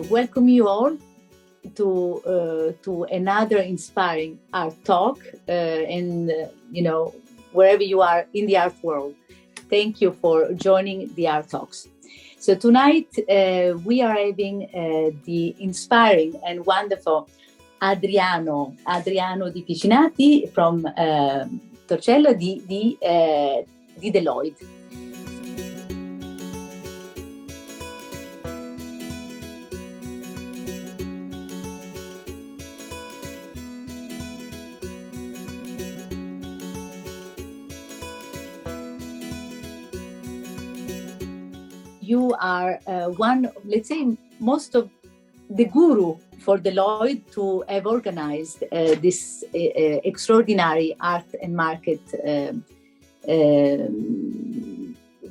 welcome you all to another inspiring art talk, and wherever you are in the art world. Thank you for joining the Art Talks. So tonight we are having the inspiring and wonderful Adriano di Picinati from Torcello di Deloitte. You are most of the guru for Deloitte to have organized this extraordinary art and market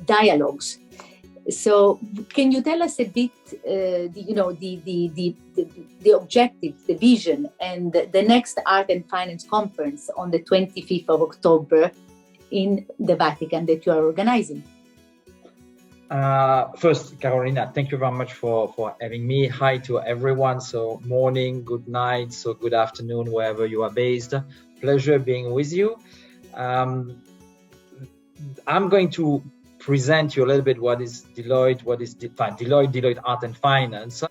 dialogues. So, can you tell us a bit, the objective, the vision, and the next Art and Finance Conference on the 25th of October in the Vatican that you are organizing? First, Carolina, thank you very much for having me. Hi to everyone. So morning, good night, so good afternoon, wherever you are based. Pleasure being with you. I'm going to present you a little bit what is Deloitte, Deloitte Art and Finance.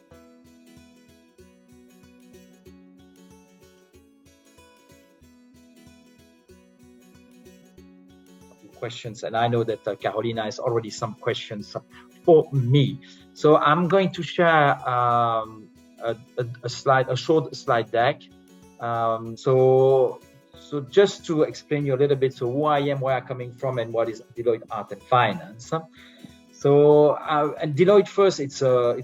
Questions, and I know that Carolina has already some questions for me. So I'm going to share a short slide deck. So just to explain you a little bit, so who I am, where I'm coming from, and what is Deloitte Art and Finance. So and Deloitte first, it's a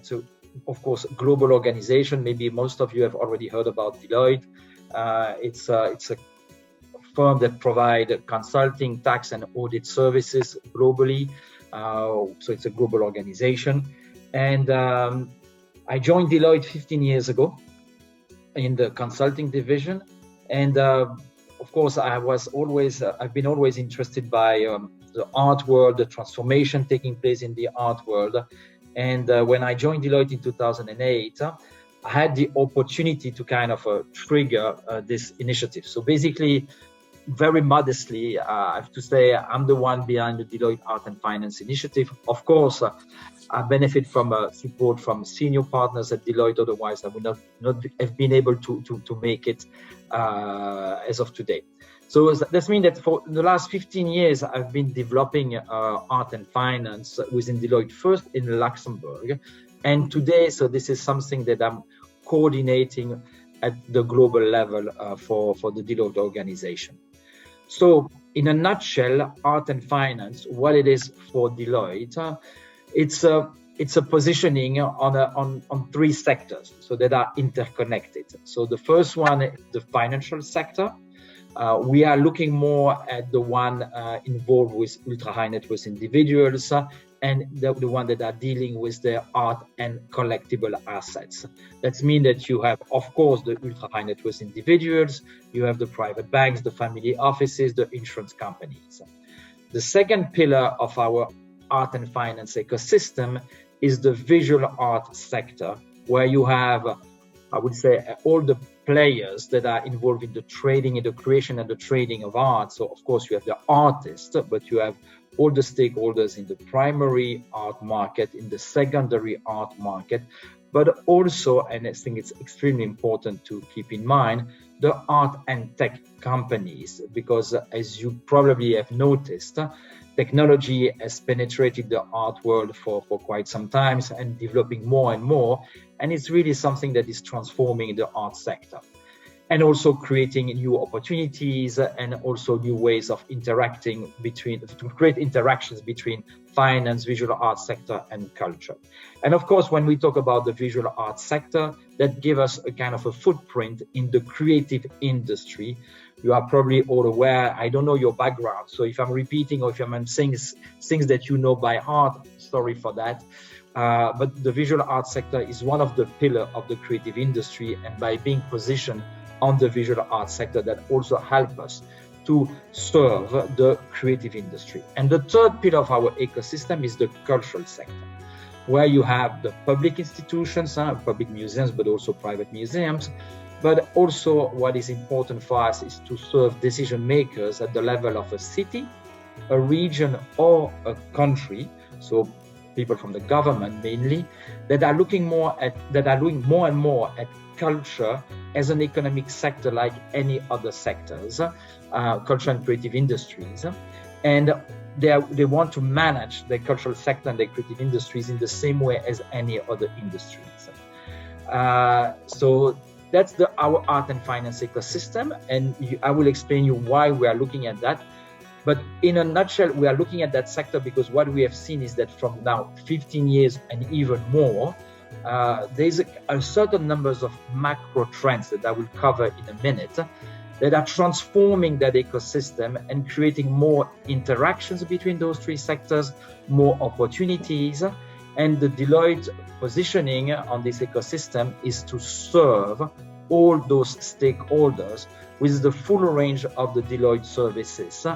of course global organization. Maybe most of you have already heard about Deloitte. It's a firm that provide consulting, tax and audit services globally. So it's a global organization. And I joined Deloitte 15 years ago in the consulting division. And of course, I've been always interested by the art world, the transformation taking place in the art world. And when I joined Deloitte in 2008, I had the opportunity to kind of trigger this initiative. So basically, very modestly, I have to say I'm the one behind the Deloitte Art and Finance initiative. Of course, I benefit from support from senior partners at Deloitte. Otherwise, I would not have been able to make it as of today. So that means that for the last 15 years, I've been developing art and finance within Deloitte, first in Luxembourg. And today, so this is something that I'm coordinating at the global level for the Deloitte organization. So in a nutshell, art and finance, what it is for Deloitte, it's a positioning on three sectors, so that are interconnected. So the first one is the financial sector. We are looking more at the one involved with ultra high net worth individuals and the one that are dealing with their art and collectible assets. That means that you have, of course, the ultra high net worth individuals, you have the private banks, the family offices, the insurance companies. The second pillar of our art and finance ecosystem is the visual art sector, where you have, I would say, all the players that are involved in the trading, in the creation and the trading of art. So, of course, you have the artists, but you have all the stakeholders in the primary art market, in the secondary art market, but also, and I think it's extremely important to keep in mind, the art and tech companies, because as you probably have noticed, technology has penetrated the art world for quite some time and developing more and more. And it's really something that is transforming the art sector and also creating new opportunities and also new ways of interacting to create interactions between finance, visual art sector and culture. And of course, when we talk about the visual art sector, that gives us a kind of a footprint in the creative industry. You are probably all aware, I don't know your background, so if I'm repeating or if I'm saying things that you know by heart, sorry for that. But the visual art sector is one of the pillars of the creative industry, and by being positioned on the visual art sector, that also help us to serve the creative industry. And the third pillar of our ecosystem is the cultural sector. where you have the public institutions, public museums, but also private museums. But also what is important for us is to serve decision makers at the level of a city, a region, or a country. So people from the government mainly, that are looking more and more at culture as an economic sector like any other sectors, culture and creative industries. And they want to manage the cultural sector and the creative industries in the same way as any other industries. So that's our art and finance ecosystem, and I will explain you why we are looking at that. But in a nutshell, we are looking at that sector because what we have seen is that from now 15 years and even more, there's a certain numbers of macro trends that I will cover in a minute that are transforming that ecosystem and creating more interactions between those three sectors, more opportunities. And the Deloitte positioning on this ecosystem is to serve all those stakeholders with the full range of the Deloitte services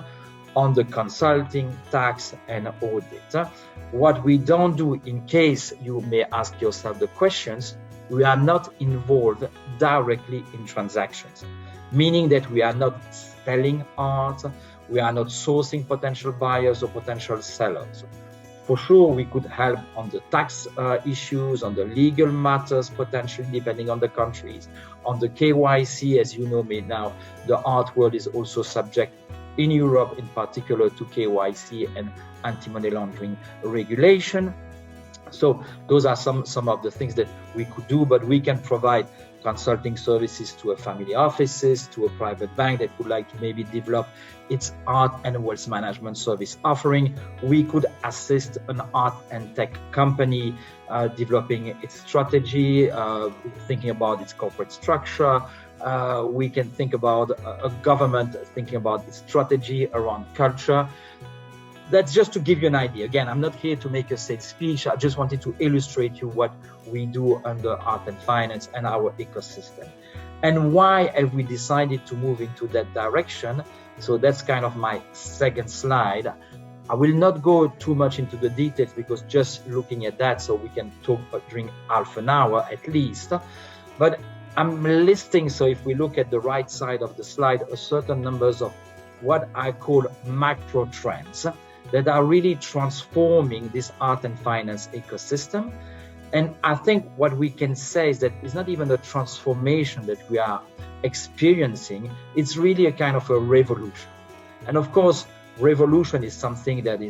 on the consulting, tax, and audit. What we don't do, in case you may ask yourself the questions, we are not involved directly in transactions, meaning that we are not selling art, we are not sourcing potential buyers or potential sellers. For sure, we could help on the tax issues, on the legal matters, potentially depending on the countries. On the KYC, as you know me now, the art world is also subject in Europe, in particular, to KYC and anti-money laundering regulation. So those are some of the things that we could do, but we can provide consulting services to a family offices, to a private bank that would like to maybe develop its art and wealth management service offering. We could assist an art and tech company developing its strategy, thinking about its corporate structure. We can think about a government thinking about its strategy around culture. That's just to give you an idea. Again, I'm not here to make a sales speech. I just wanted to illustrate you what we do under art and finance and our ecosystem. And why have we decided to move into that direction? So that's kind of my second slide. I will not go too much into the details because just looking at that, so we can talk during half an hour at least. But I'm listing, so if we look at the right side of the slide, a certain numbers of what I call macro trends that are really transforming this art and finance ecosystem. And I think what we can say is that it's not even a transformation that we are experiencing, it's really a kind of a revolution. And of course, revolution is something that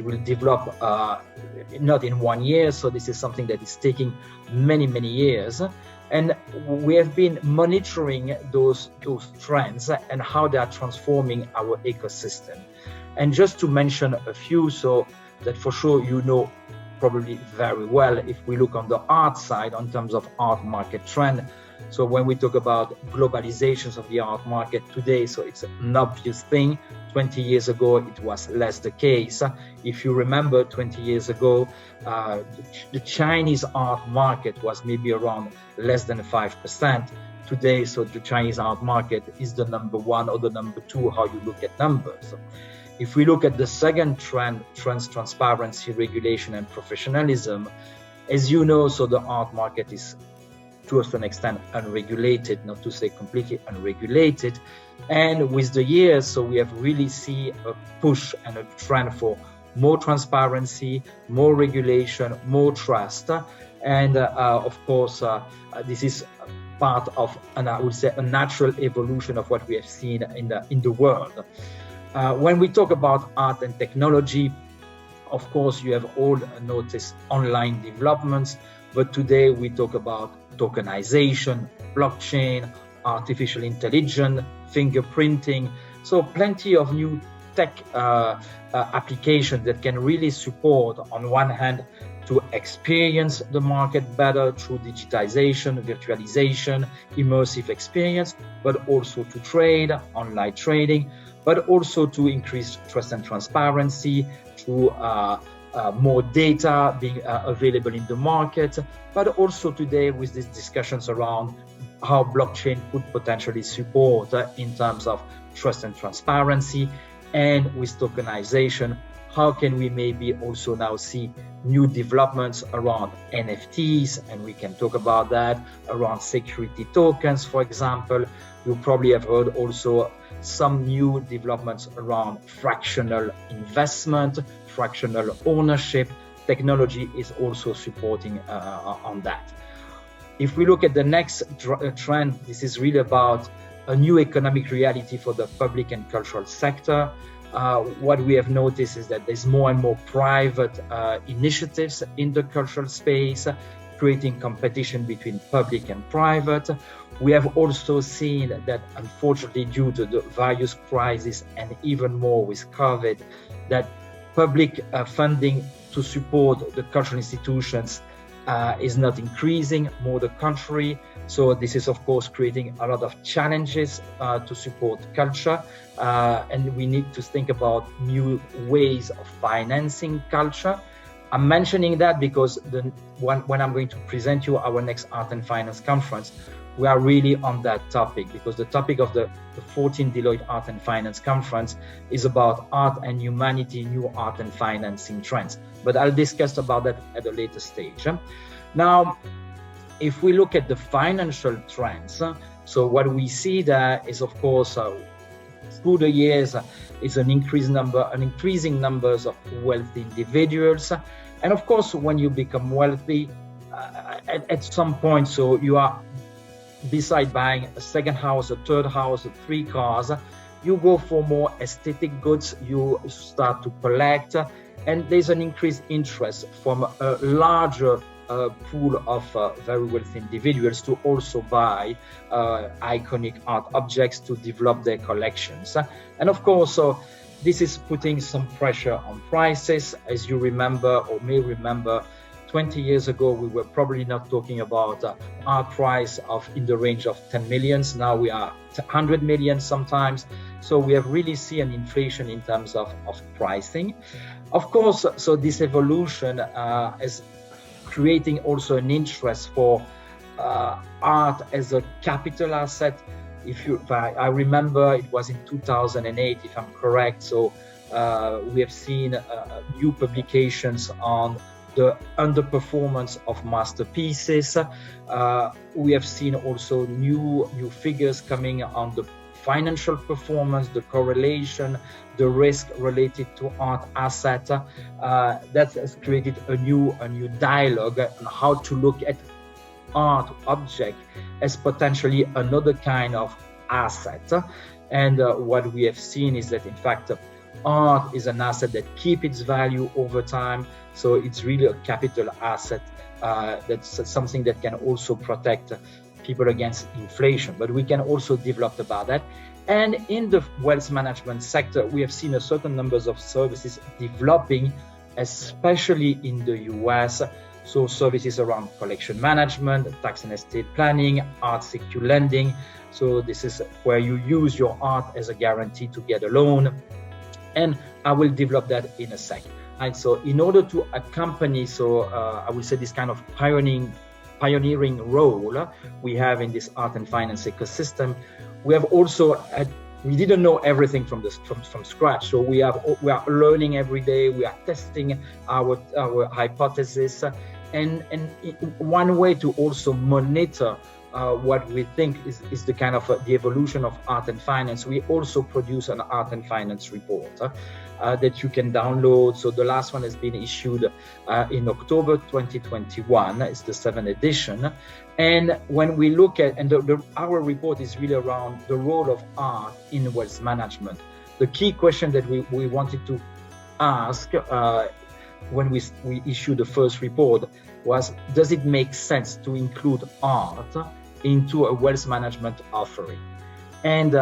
will develop not in 1 year. So this is something that is taking many, many years. And we have been monitoring those trends and how they are transforming our ecosystem. And just to mention a few, so that for sure you know probably very well, if we look on the art side in terms of art market trend. So when we talk about globalizations of the art market today, so it's an obvious thing. 20 years ago, it was less the case. If you remember 20 years ago, the Chinese art market was maybe around less than 5%. Today, so the Chinese art market is the number one or the number two, how you look at numbers. If we look at the second trend, transparency, regulation, and professionalism, as you know, so the art market is to a certain extent unregulated, not to say completely unregulated. And with the years, so we have really seen a push and a trend for more transparency, more regulation, more trust. And of course, this is part of, and I would say, a natural evolution of what we have seen in the world. When we talk about art and technology, of course, you have all noticed online developments, but today we talk about tokenization, blockchain, artificial intelligence, fingerprinting. So plenty of new tech applications that can really support, on one hand, to experience the market better through digitization, virtualization, immersive experience, but also to trade, online trading, but also to increase trust and transparency through more data being available in the market, but also today with these discussions around how blockchain could potentially support in terms of trust and transparency, and with tokenization, how can we maybe also now see new developments around NFTs, and we can talk about that, around security tokens, for example. You probably have heard also some new developments around fractional investment, fractional ownership. Technology is also supporting on that. If we look at the next trend, this is really about a new economic reality for the public and cultural sector. What we have noticed is that there's more and more private initiatives in the cultural space, creating competition between public and private. We have also seen that, unfortunately, due to the various crises and even more with COVID, that public funding to support the cultural institutions is not increasing, more the contrary. So this is, of course, creating a lot of challenges to support culture. And we need to think about new ways of financing culture. I'm mentioning that because when I'm going to present you our next Art and Finance conference, we are really on that topic, because the topic of the 14th Deloitte Art and Finance conference is about art and humanity, new art and financing trends. But I'll discuss about that at a later stage. Now, if we look at the financial trends, so what we see there is, of course, through the years, is an increasing numbers of wealthy individuals. And of course, when you become wealthy, at some point, so you are, beside buying a second house, a third house, 3 cars, you go for more aesthetic goods, you start to collect, and there's an increased interest from a larger pool of very wealthy individuals to also buy iconic art objects to develop their collections. And of course, so this is putting some pressure on prices. As you remember or may remember, 20 years ago, we were probably not talking about art price of in the range of 10 millions. Now we are 100 million sometimes. So we have really seen an inflation in terms of pricing. Of course, so this evolution is creating also an interest for art as a capital asset. I remember it was in 2008, if I'm correct. So we have seen new publications on the underperformance of masterpieces. We have seen also new figures coming on the financial performance, the correlation, the risk related to art asset. That has created a new dialogue on how to look at art object as potentially another kind of asset. And what we have seen is that, in fact, art is an asset that keeps its value over time. So it's really a capital asset. That's something that can also protect people against inflation. But we can also develop about that. And in the wealth management sector, we have seen a certain numbers of services developing, especially in the US. So services around collection management, tax and estate planning, art secure lending. So this is where you use your art as a guarantee to get a loan. And I will develop that in a sec. And so in order to accompany, I will say, this kind of pioneering role we have in this art and finance ecosystem, we have also we didn't know everything from scratch. So we are learning every day. We are testing our hypothesis, and one way to also monitor what we think is the kind of the evolution of art and finance. We also produce an art and finance report that you can download. So the last one has been issued in October 2021. It's the 7th edition. And when we look at, and our report is really around the role of art in wealth management. The key question that we wanted to ask when we issued the first report was, does it make sense to include art into a wealth management offering? And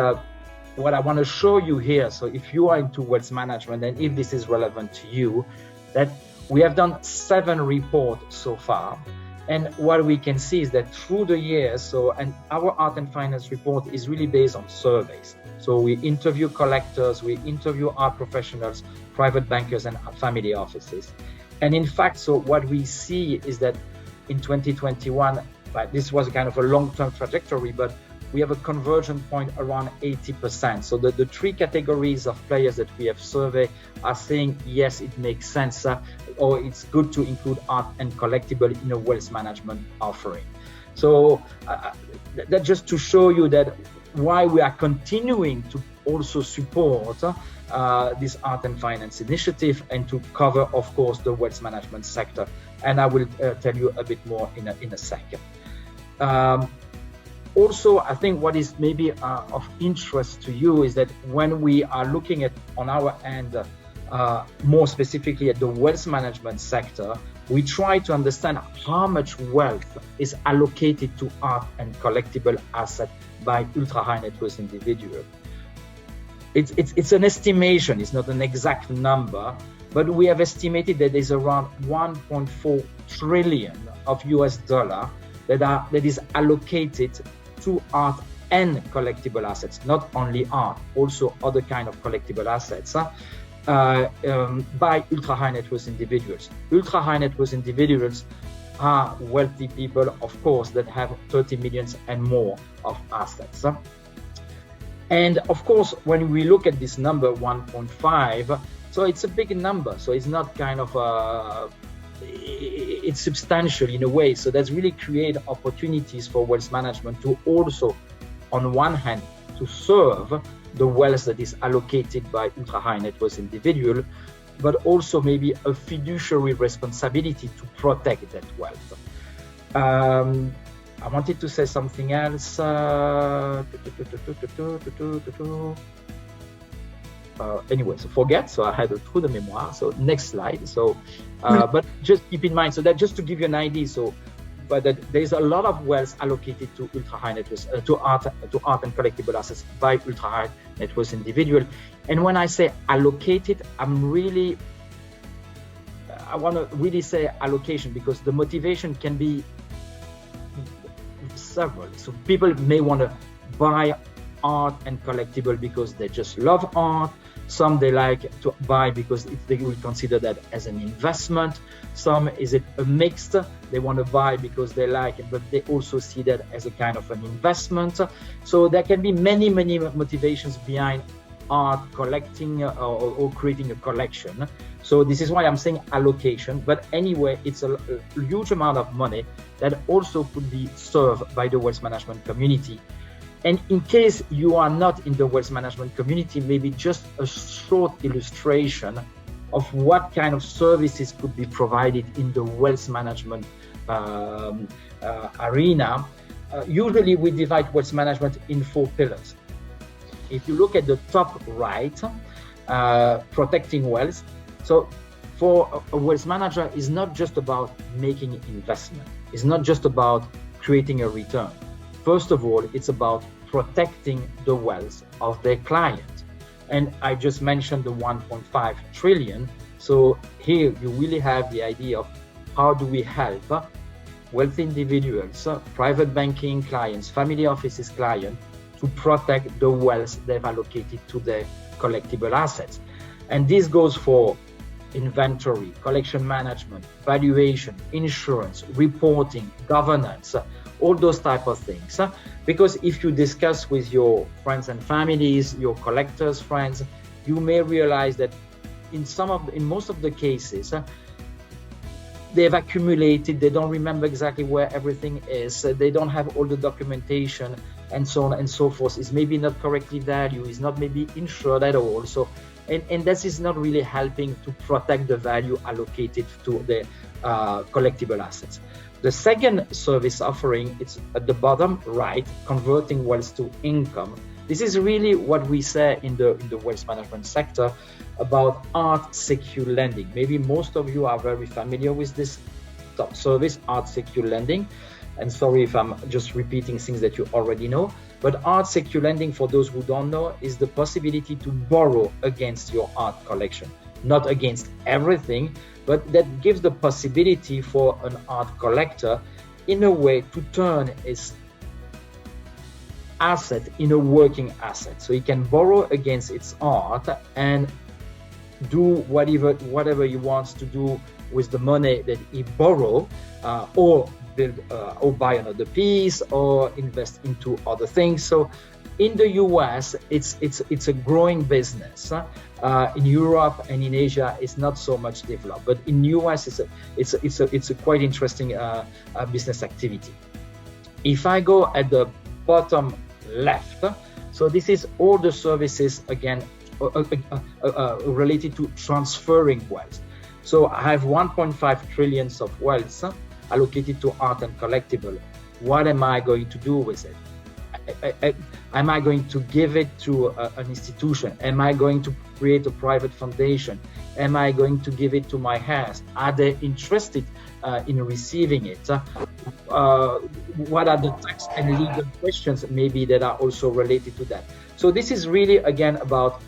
what I want to show you here, so if you are into wealth management and if this is relevant to you, that we have done 7 reports so far. And what we can see is that through the years, and our art and finance report is really based on surveys. So we interview collectors, we interview art professionals, private bankers, and family offices. And in fact, so what we see is that in 2021, this was kind of a long-term trajectory, but we have a conversion point around 80%. So the three categories of players that we have surveyed are saying, yes, it makes sense, or it's good to include art and collectible in a wealth management offering. So that just to show you that why we are continuing to also support this art and finance initiative, and to cover, of course, the wealth management sector. And I will tell you a bit more in a second. Also, I think what is maybe of interest to you is that when we are looking at, on our end, more specifically at the wealth management sector, we try to understand how much wealth is allocated to art and collectible assets by ultra high net worth individuals. It's an estimation, it's not an exact number, but we have estimated that there's around 1.4 trillion of US dollar that is allocated to art and collectible assets, not only art, also other kind of collectible assets, by ultra high net worth individuals. Ultra high net worth individuals are wealthy people, of course, that have 30 millions and more of assets. And of course, when we look at this number 1.5, so it's a big number. So it's not kind of it's substantial in a way. So that's really create opportunities for wealth management to also, on one hand, to serve the wealth that is allocated by ultra high net worth individual, but also maybe a fiduciary responsibility to protect that wealth. I wanted to say something else. Anyway, so forget. So I had a trou de mémoire. So next slide. So, but just keep in mind. So that just to give you an idea. So, but that there's a lot of wealth allocated to ultra high net worth, to art and collectible assets by ultra high net worth individual. And when I say allocated, I want to really say allocation, because the motivation can be several. So people may want to buy art and collectible because they just love art. Some they like to buy because they will consider that as an investment. Some is it a mixed, they want to buy because they like it, but they also see that as a kind of an investment. So there can be many motivations behind art collecting or creating a collection. So this is why I'm saying allocation. But anyway, it's a huge amount of money that also could be served by the wealth management community. And in case you are not in the wealth management community, maybe just a short illustration of what kind of services could be provided in the wealth management arena. Usually we divide wealth management in 4 pillars. If you look at the top right, protecting wealth. So for a wealth manager, it's not just about making investment. It's not just about creating a return. First of all, it's about protecting the wealth of their client. And I just mentioned the 1.5 trillion. So here you really have the idea of how do we help wealthy individuals, private banking clients, family offices clients, to protect the wealth they've allocated to their collectible assets. And this goes for inventory, collection management, valuation, insurance, reporting, governance, all those type of things. Because if you discuss with your friends and families, your collectors' friends, you may realize that in most of the cases, they've accumulated, they don't remember exactly where everything is, they don't have all the documentation, and so on and so forth. It's maybe not correctly valued, it's not maybe insured at all. So, and this is not really helping to protect the value allocated to the collectible assets. The second service offering, it's at the bottom right, converting wealth to income. This is really what we say in the wealth management sector about art secure lending. Maybe most of you are very familiar with this top service, art secure lending. And sorry if I'm just repeating things that you already know. But art secure lending, for those who don't know, is the possibility to borrow against your art collection. Not against everything, but that gives the possibility for an art collector in a way to turn his asset in a working asset. So he can borrow against its art and do whatever he wants to do with the money that he borrow, or build or buy another piece or invest into other things. So in the US, it's a growing business. In Europe and in Asia, it's not so much developed, but in US, it's a quite interesting business activity. If I go at the bottom left, so this is all the services again related to transferring wealth. So I have 1.5 trillion of wealth allocated to art and collectible. What am I going to do with it? Am I going to give it to an institution? Am I going to create a private foundation? Am I going to give it to my heirs? Are they interested in receiving it? What are the tax and legal questions maybe that are also related to that? So this is really again about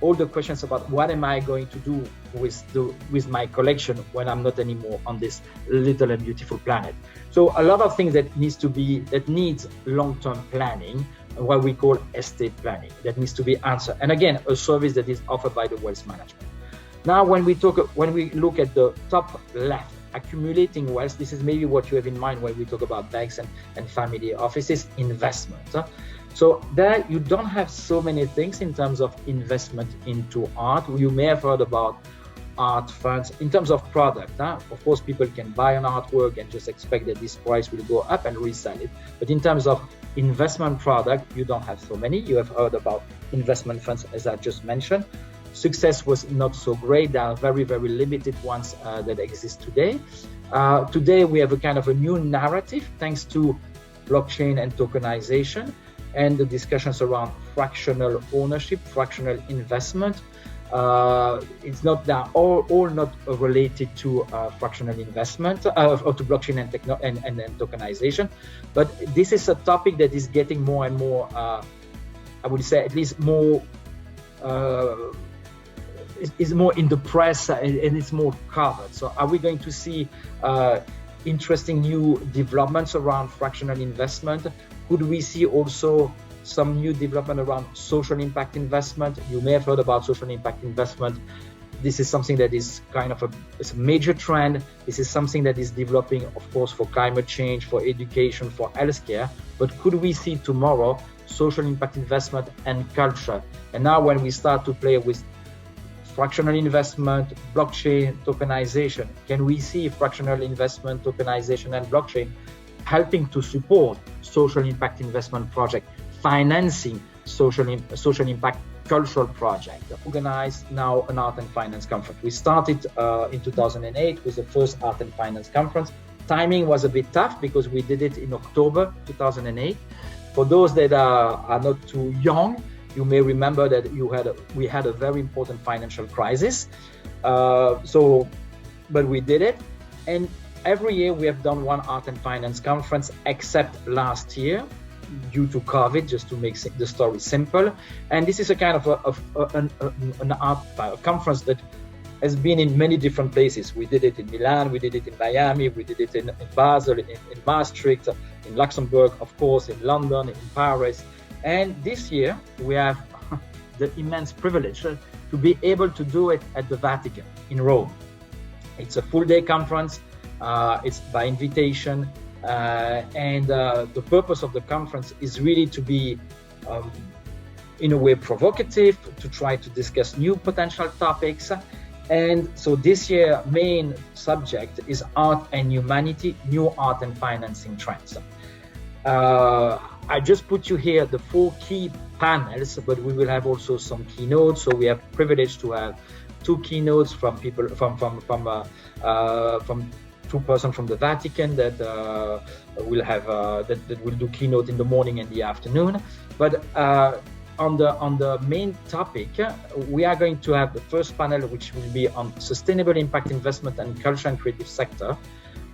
all the questions about what am I going to do with my collection when I'm not anymore on this little and beautiful planet. So a lot of things that needs long-term planning, what we call estate planning, that needs to be answered. And again, a service that is offered by the wealth management. Now, when we look at the top left, accumulating wealth, this is maybe what you have in mind when we talk about banks and family offices, investment. So there you don't have so many things in terms of investment into art. You may have heard about art funds. In terms of product, of course, people can buy an artwork and just expect that this price will go up and resell it. But in terms of investment product, you don't have so many. You have heard about investment funds, as I just mentioned. Success was not so great. There are very, very limited ones that exist today. Today, we have a kind of a new narrative thanks to blockchain and tokenization, and the discussions around fractional ownership, fractional investment. It's not that all not related to fractional investment or to blockchain and tokenization, but this is a topic that is getting more and more. I would say at least more is more in the press and it's more covered. So, are we going to see interesting new developments around fractional investment? Could we see also some new development around social impact investment? You may have heard about social impact investment. This is something that is kind of it's a major trend. This is something that is developing, of course, for climate change, for education, for healthcare. But could we see tomorrow social impact investment and culture? And now when we start to play with fractional investment, blockchain, tokenization, can we see fractional investment, tokenization, and blockchain helping to support social impact investment project, financing social impact cultural project? Organized now an art and finance conference. We started in 2008 with the first art and finance conference. Timing was a bit tough because we did it in October 2008. For those that are not too young, you may remember that we had a very important financial crisis. But we did it. And every year we have done one art and finance conference, except last year due to COVID, just to make the story simple. And this is a kind of an art conference that has been in many different places. We did it in Milan, we did it in Miami, we did it in Basel, in Maastricht, in Luxembourg, of course, in London, in Paris. And this year we have the immense privilege to be able to do it at the Vatican in Rome. It's a full-day conference. It's by invitation. And the purpose of the conference is really to be, in a way, provocative, to try to discuss new potential topics. And so this year, main subject is art and humanity, new art and financing trends. I just put you here the 4 key panels, but we will have also some keynotes. So we have privilege to have 2 keynotes from people from 2 persons from the Vatican that will have that will do keynote in the morning and the afternoon. But on the main topic, we are going to have the first panel, which will be on sustainable impact investment and culture and creative sector.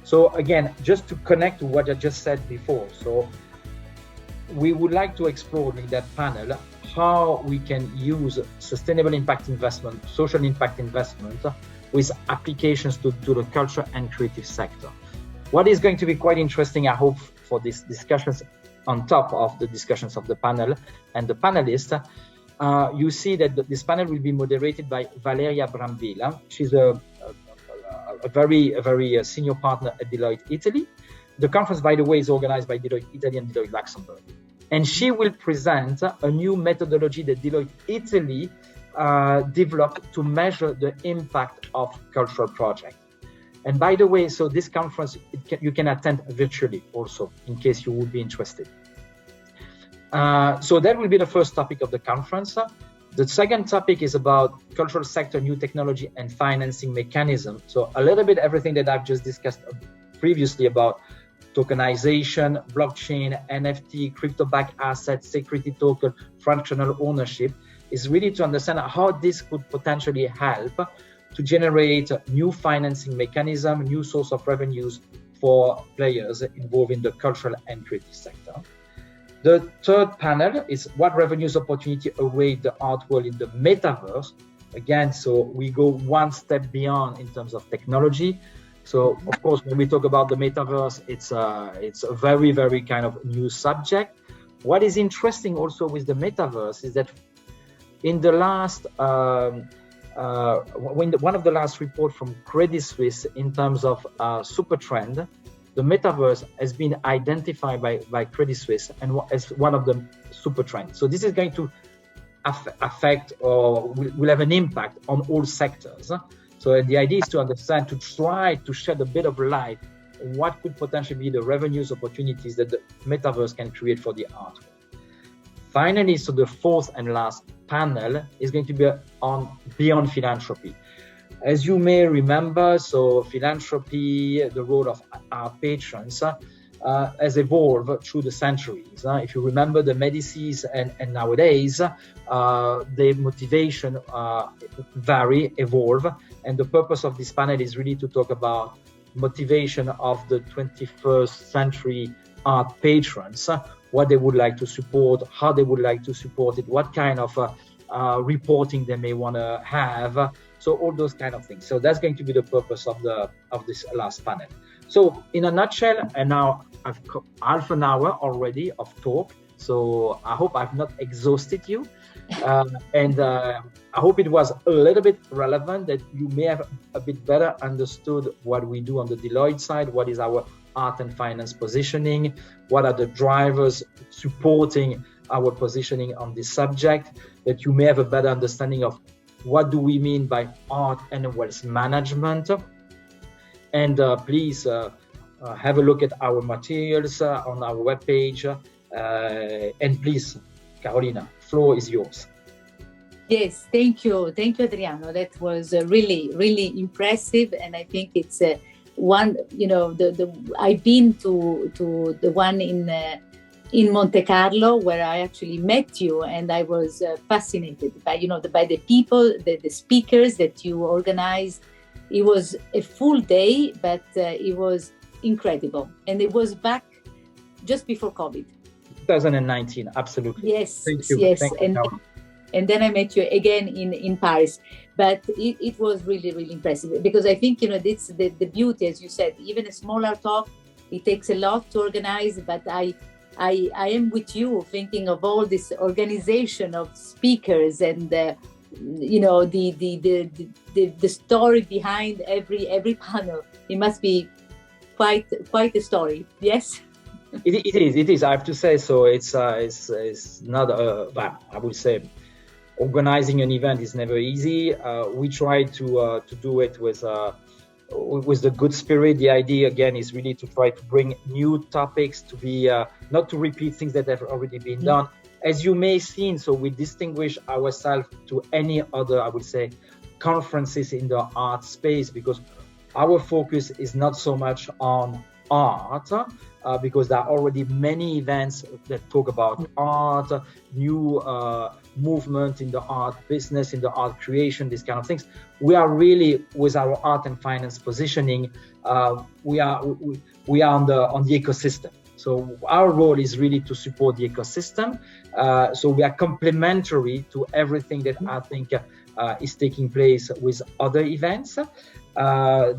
So again, just to connect to what I just said before, so we would like to explore in that panel how we can use sustainable impact investment, social impact investment with applications to the culture and creative sector. What is going to be quite interesting, I hope, for these discussions on top of the discussions of the panel and the panelists, you see that this panel will be moderated by Valeria Brambilla. She's a very senior partner at Deloitte Italy. the conference, by the way, is organized by Deloitte Italy and Deloitte Luxembourg. And she will present a new methodology that Deloitte Italy developed to measure the impact of cultural projects. And by the way, so this conference, you can attend virtually also, in case you would be interested. So that will be the first topic of the conference. The second topic is about cultural sector, new technology, and financing mechanism. So a little bit everything that I've just discussed previously about tokenization, blockchain, NFT, crypto-backed assets, security token, fractional ownership, is really to understand how this could potentially help to generate new financing mechanism, new source of revenues for players involved in the cultural and creative sector. The third panel is what revenues opportunity await the art world in the metaverse. Again, so we go one step beyond in terms of technology. So of course, when we talk about the metaverse, it's a very, very kind of new subject. What is interesting also with the metaverse is that in the last one of the last report from Credit Suisse in terms of super trend, the metaverse has been identified by Credit Suisse and as one of the super trends. So this is going to affect or will have an impact on all sectors. So the idea is to understand, to try to shed a bit of light on what could potentially be the revenues opportunities that the metaverse can create for the art. Finally, so the fourth and last panel is going to be on beyond philanthropy. As you may remember, so philanthropy, the role of our patrons, has evolved through the centuries. If you remember the Medicis and nowadays, the motivation evolve. And the purpose of this panel is really to talk about motivation of the 21st century art patrons, what they would like to support, how they would like to support it, what kind of reporting they may want to have. So all those kind of things. So that's going to be the purpose of this last panel. So in a nutshell, and now I've got half an hour already of talk. So I hope I've not exhausted you. And I hope it was a little bit relevant, that you may have a bit better understood what we do on the Deloitte side, what is our art and finance positioning, what are the drivers supporting our positioning on this subject, that you may have a better understanding of what do we mean by art and wealth management. And please have a look at our materials on our webpage. And please, Carolina, floor is yours. Yes, thank you, Adriano. That was really, really impressive, and I think it's one. You know, I've been to the one in Monte Carlo, where I actually met you, and I was fascinated by by the people, the speakers that you organized. It was a full day, but it was incredible, and it was back just before COVID. 2019, absolutely. Yes, thank you. yes, thank you, and then I met you again in Paris. But it was really, really impressive, because I think it's the beauty, as you said. Even a smaller talk, it takes a lot to organize. But I am with you, thinking of all this organization of speakers and the story behind every panel. It must be quite a story. Yes. It is. I have to say so. It's not I would say organizing an event is never easy. We try to do it with the good spirit. The idea again is really to try to bring new topics, to be not to repeat things that have already been done. As you may have seen, so we distinguish ourselves to any other, I would say, conferences in the art space, because our focus is not so much on art, because there are already many events that talk about art, new movement in the art business, in the art creation, these kind of things. We are really, with our art and finance positioning, we are on the ecosystem. So our role is really to support the ecosystem. So we are complementary to everything that I think is taking place with other events.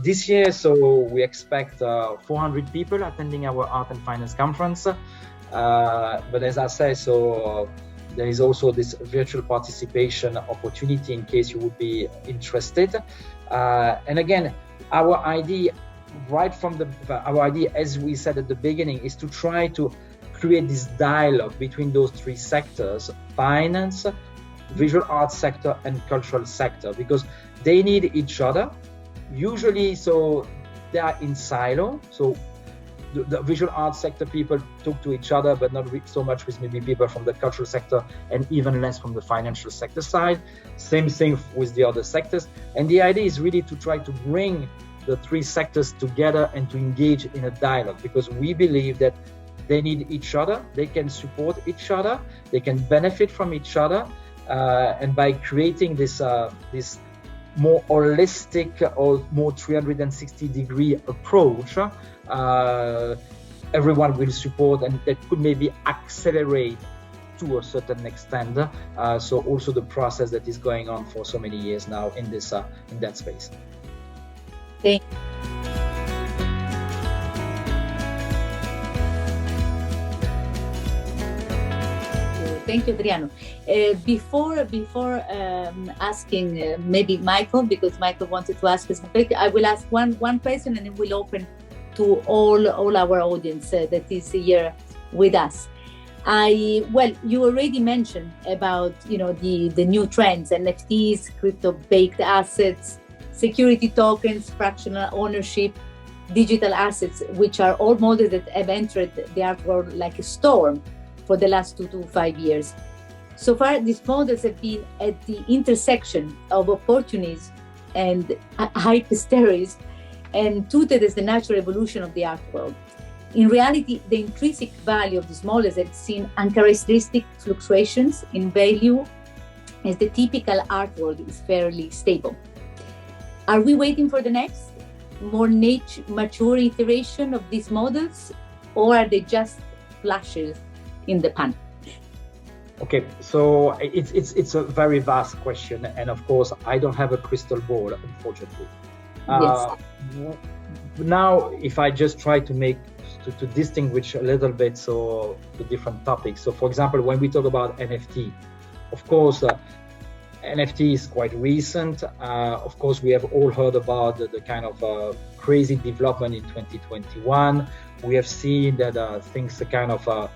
This year, so we expect 400 people attending our Art and Finance Conference. But as I say, so there is also this virtual participation opportunity in case you would be interested. And again, our idea right from our idea, as we said at the beginning, is to try to create this dialogue between those three sectors: finance, visual arts sector, and cultural sector, because they need each other. Usually, so they are in silo. So the visual arts sector people talk to each other, but not so much with maybe people from the cultural sector, and even less from the financial sector side. Same thing with the other sectors. And the idea is really to try to bring the three sectors together and to engage in a dialogue, because we believe that they need each other, they can support each other, they can benefit from each other, and by creating this more holistic or more 360-degree approach, everyone will support, and that could maybe accelerate to a certain extent. So also the process that is going on for so many years now in that space. Thank you, Adriano. Before asking maybe Michael, because Michael wanted to ask us, I will ask one question, and then we'll open to all our audience that is here with us. You already mentioned about the new trends: NFTs, crypto-based assets, security tokens, fractional ownership, digital assets, which are all models that have entered the art world like a storm for the last 2 to 5 years. So far, these models have been at the intersection of opportunism and hypersterics, and touted as the natural evolution of the art world. In reality, the intrinsic value of these models have seen uncharacteristic fluctuations in value, as the typical art world is fairly stable. Are we waiting for the next, more mature iteration of these models, or are they just flashes in the pan? Okay, so it's a very vast question, and of course I don't have a crystal ball, unfortunately. Yes. Now, if I just try to distinguish a little bit, so the different topics. So, for example, when we talk about NFT, of course, NFT is quite recent. Of course, we have all heard about the kind of crazy development in 2021. We have seen that things are kind of a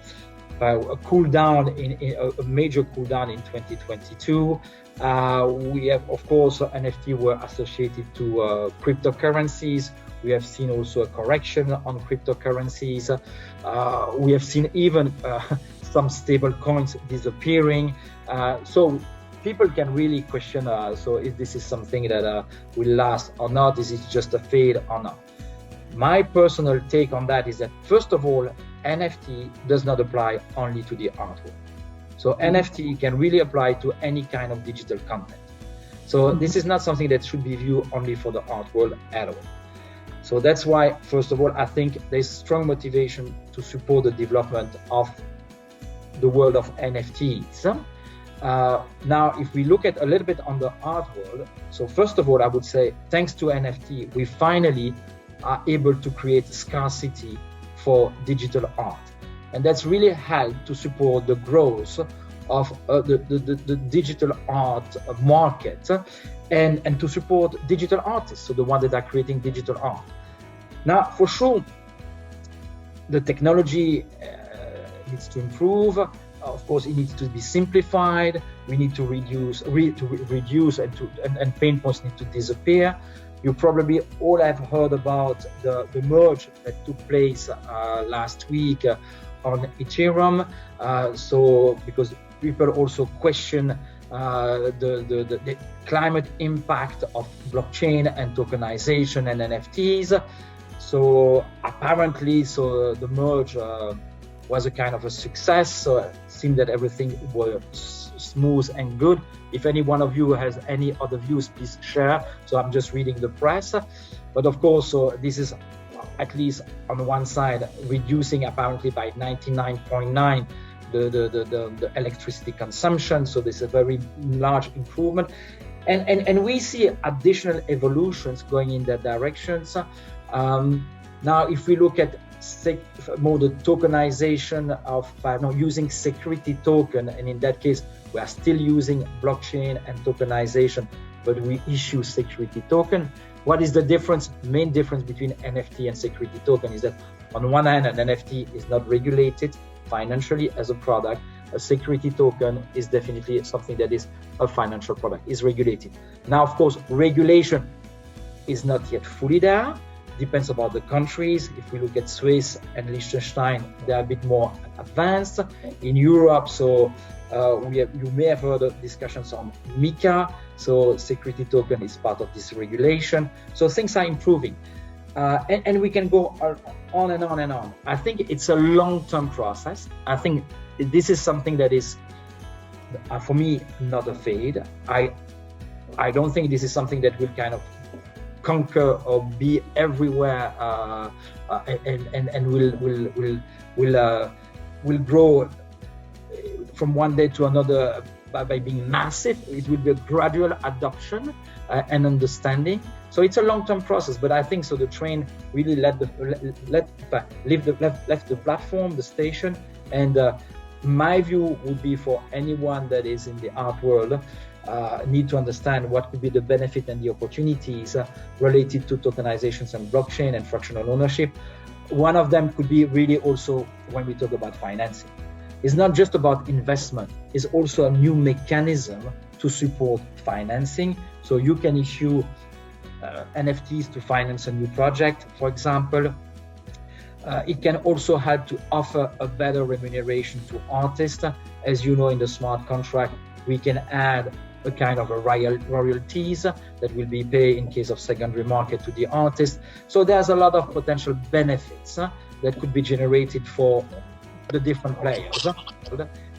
cool down, a major cool down in 2022. We have, of course, NFT were associated to cryptocurrencies. We have seen also a correction on cryptocurrencies. We have seen even some stable coins disappearing. So people can really question, so if this is something that will last or not, is it just a fade or not? My personal take on that is that, first of all, NFT does not apply only to the art world. So NFT can really apply to any kind of digital content. So this is not something that should be viewed only for the art world at all. So that's why, first of all, I think there's strong motivation to support the development of the world of NFTs. Now, if we look at a little bit on the art world, so first of all, I would say, thanks to NFT, we finally are able to create scarcity for digital art. And that's really helped to support the growth of the digital art market and to support digital artists, so the ones that are creating digital art. Now, for sure, the technology needs to improve. Of course, it needs to be simplified. We need to reduce and pain points need to disappear. You probably all have heard about the merge that took place last week on Ethereum. So because people also question the climate impact of blockchain and tokenization and NFTs. So apparently, the merge was a kind of a success. So it seemed that everything was smooth and good. If any one of you has any other views, please share. So I'm just reading the press. But of course, so this is at least on one side reducing apparently by 99.9 the electricity consumption. So this is a very large improvement. And we see additional evolutions going in that directions. Now, if we look at more the tokenization of using security token, and in that case we are still using blockchain and tokenization, but we issue security token. What is the difference? Main difference between NFT and security token is that on one hand, an NFT is not regulated financially as a product. A security token is definitely something that is a financial product, is regulated. Now, of course, regulation is not yet fully there. Depends about the countries. If we look at Swiss and Liechtenstein, they're a bit more advanced. In Europe, so you may have heard of discussions on MiCA. So security token is part of this regulation. So things are improving. And we can go on and on and on. I think it's a long-term process. I think this is something that is, for me, not a fade. I don't think this is something that will kind of conquer or be everywhere and will grow from one day to another by being massive. It will be a gradual adoption and understanding. So it's a long-term process, but I think so. The train really left the platform, the station, and my view would be for anyone that is in the art world. Need to understand what could be the benefit and the opportunities related to tokenizations and blockchain and fractional ownership. One of them could be really also when we talk about financing. It's not just about investment, it's also a new mechanism to support financing. So you can issue NFTs to finance a new project, for example. It can also help to offer a better remuneration to artists. As you know, in the smart contract, we can add a kind of a royalties that will be paid in case of secondary market to the artist. So there's a lot of potential benefits that could be generated for the different players,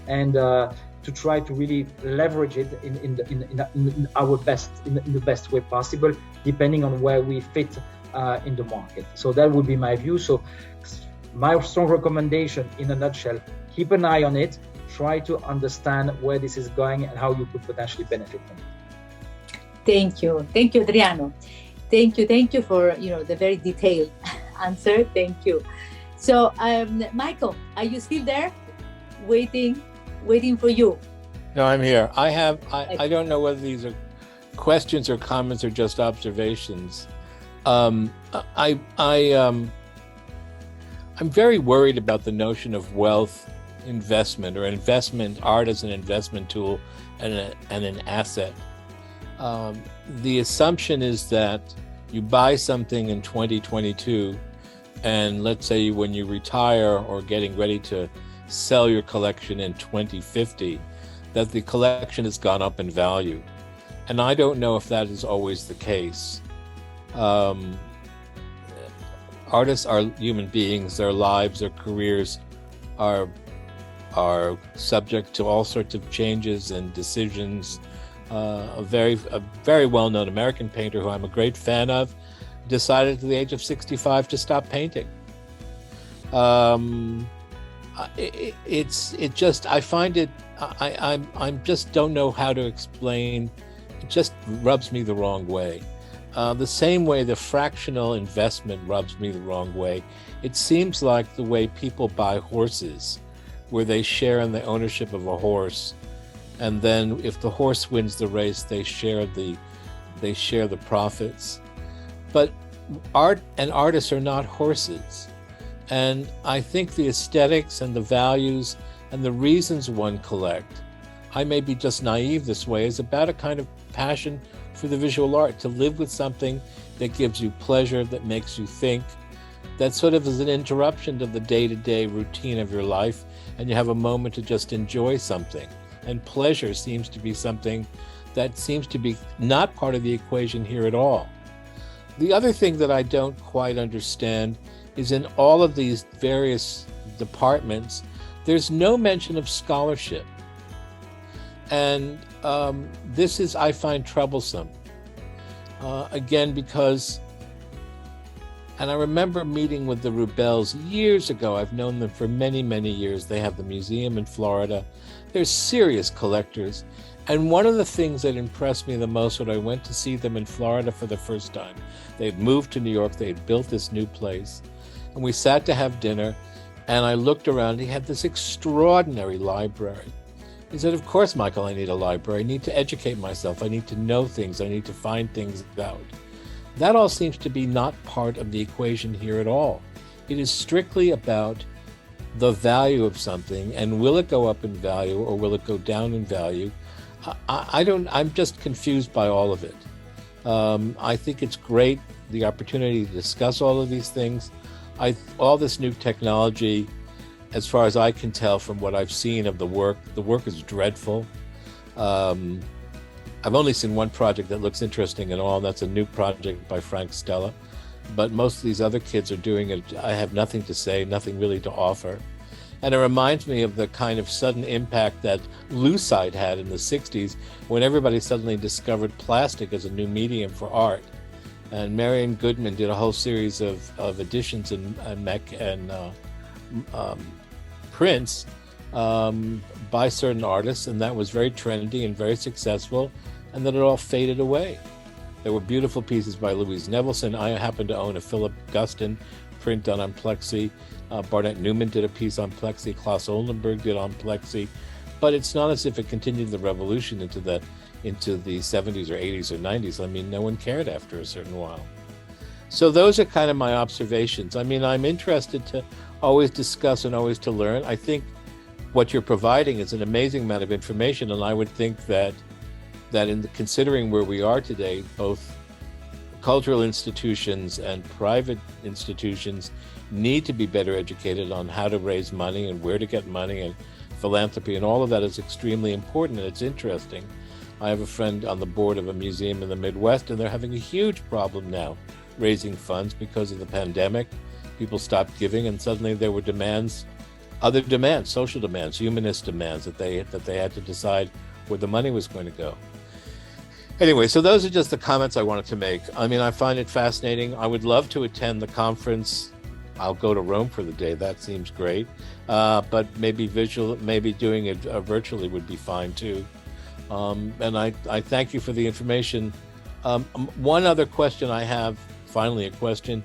and to try to really leverage it in the best way possible, depending on where we fit in the market. So that would be my view. So my strong recommendation, in a nutshell, keep an eye on it. Try to understand where this is going and how you could potentially benefit from it. Thank you, Adriano. Thank you for the very detailed answer. Thank you. So, Michael, are you still there, waiting for you? No, I'm here. I don't know whether these are questions or comments or just observations. I'm very worried about the notion of wealth investment or art as an investment tool and an asset. The assumption is that you buy something in 2022, and let's say when you retire or getting ready to sell your collection in 2050, that the collection has gone up in value. And I don't know if that is always the case. Artists are human beings. Their lives, their careers are subject to all sorts of changes and decisions. A very well-known American painter who I'm a great fan of decided at the age of 65 to stop painting. I find it, I just don't know how to explain. It just rubs me the wrong way. The same way the fractional investment rubs me the wrong way. It seems like the way people buy horses, where they share in the ownership of a horse, and then if the horse wins the race, they share the profits. But art and artists are not horses. And I think the aesthetics and the values and the reasons one collect, I may be just naive this way, is about a kind of passion for the visual art, to live with something that gives you pleasure, that makes you think, that sort of is an interruption to the day-to-day routine of your life, and you have a moment to just enjoy something. And pleasure seems to be something that seems to be not part of the equation here at all. The other thing that I don't quite understand is in all of these various departments, there's no mention of scholarship. And this is, I find, troublesome. Again, because, and I remember meeting with the Rubels years ago. I've known them for many, many years. They have the museum in Florida. They're serious collectors. And one of the things that impressed me the most when I went to see them in Florida for the first time, they had moved to New York, they had built this new place, and we sat to have dinner, and I looked around. He had this extraordinary library. He said, of course, Michael, I need a library. I need to educate myself. I need to know things. I need to find things out. That all seems to be not part of the equation here at all. It is strictly about the value of something, and will it go up in value or will it go down in value? I'm just confused by all of it. I think it's great, the opportunity to discuss all of these things. All this new technology, as far as I can tell from what I've seen of the work is dreadful. I've only seen one project that looks interesting at all, and that's a new project by Frank Stella. But most of these other kids are doing it. I have nothing to say, nothing really to offer. And it reminds me of the kind of sudden impact that Lucite had in the 60s when everybody suddenly discovered plastic as a new medium for art. And Marion Goodman did a whole series of editions in mech and prints by certain artists, and that was very trendy and very successful, and then it all faded away. There were beautiful pieces by Louise Nevelson. I happen to own a Philip Guston print done on plexi. Barnett Newman did a piece on plexi. Klaus Oldenburg did on plexi. But it's not as if it continued the revolution into the 70s or 80s or 90s. I mean, no one cared after a certain while. So those are kind of my observations. I mean, I'm interested to always discuss and always to learn. I think what you're providing is an amazing amount of information, and I would think that in considering where we are today, both cultural institutions and private institutions need to be better educated on how to raise money and where to get money, and philanthropy, and all of that is extremely important, and it's interesting. I have a friend on the board of a museum in the Midwest, and they're having a huge problem now raising funds because of the pandemic. People stopped giving, and suddenly there were demands, other demands, social demands, humanist demands that they had to decide where the money was going to go. Anyway, so those are just the comments I wanted to make. I mean, I find it fascinating. I would love to attend the conference. I'll go to Rome for the day. That seems great. But maybe doing it virtually would be fine too. And I thank you for the information. One other question I have, finally a question.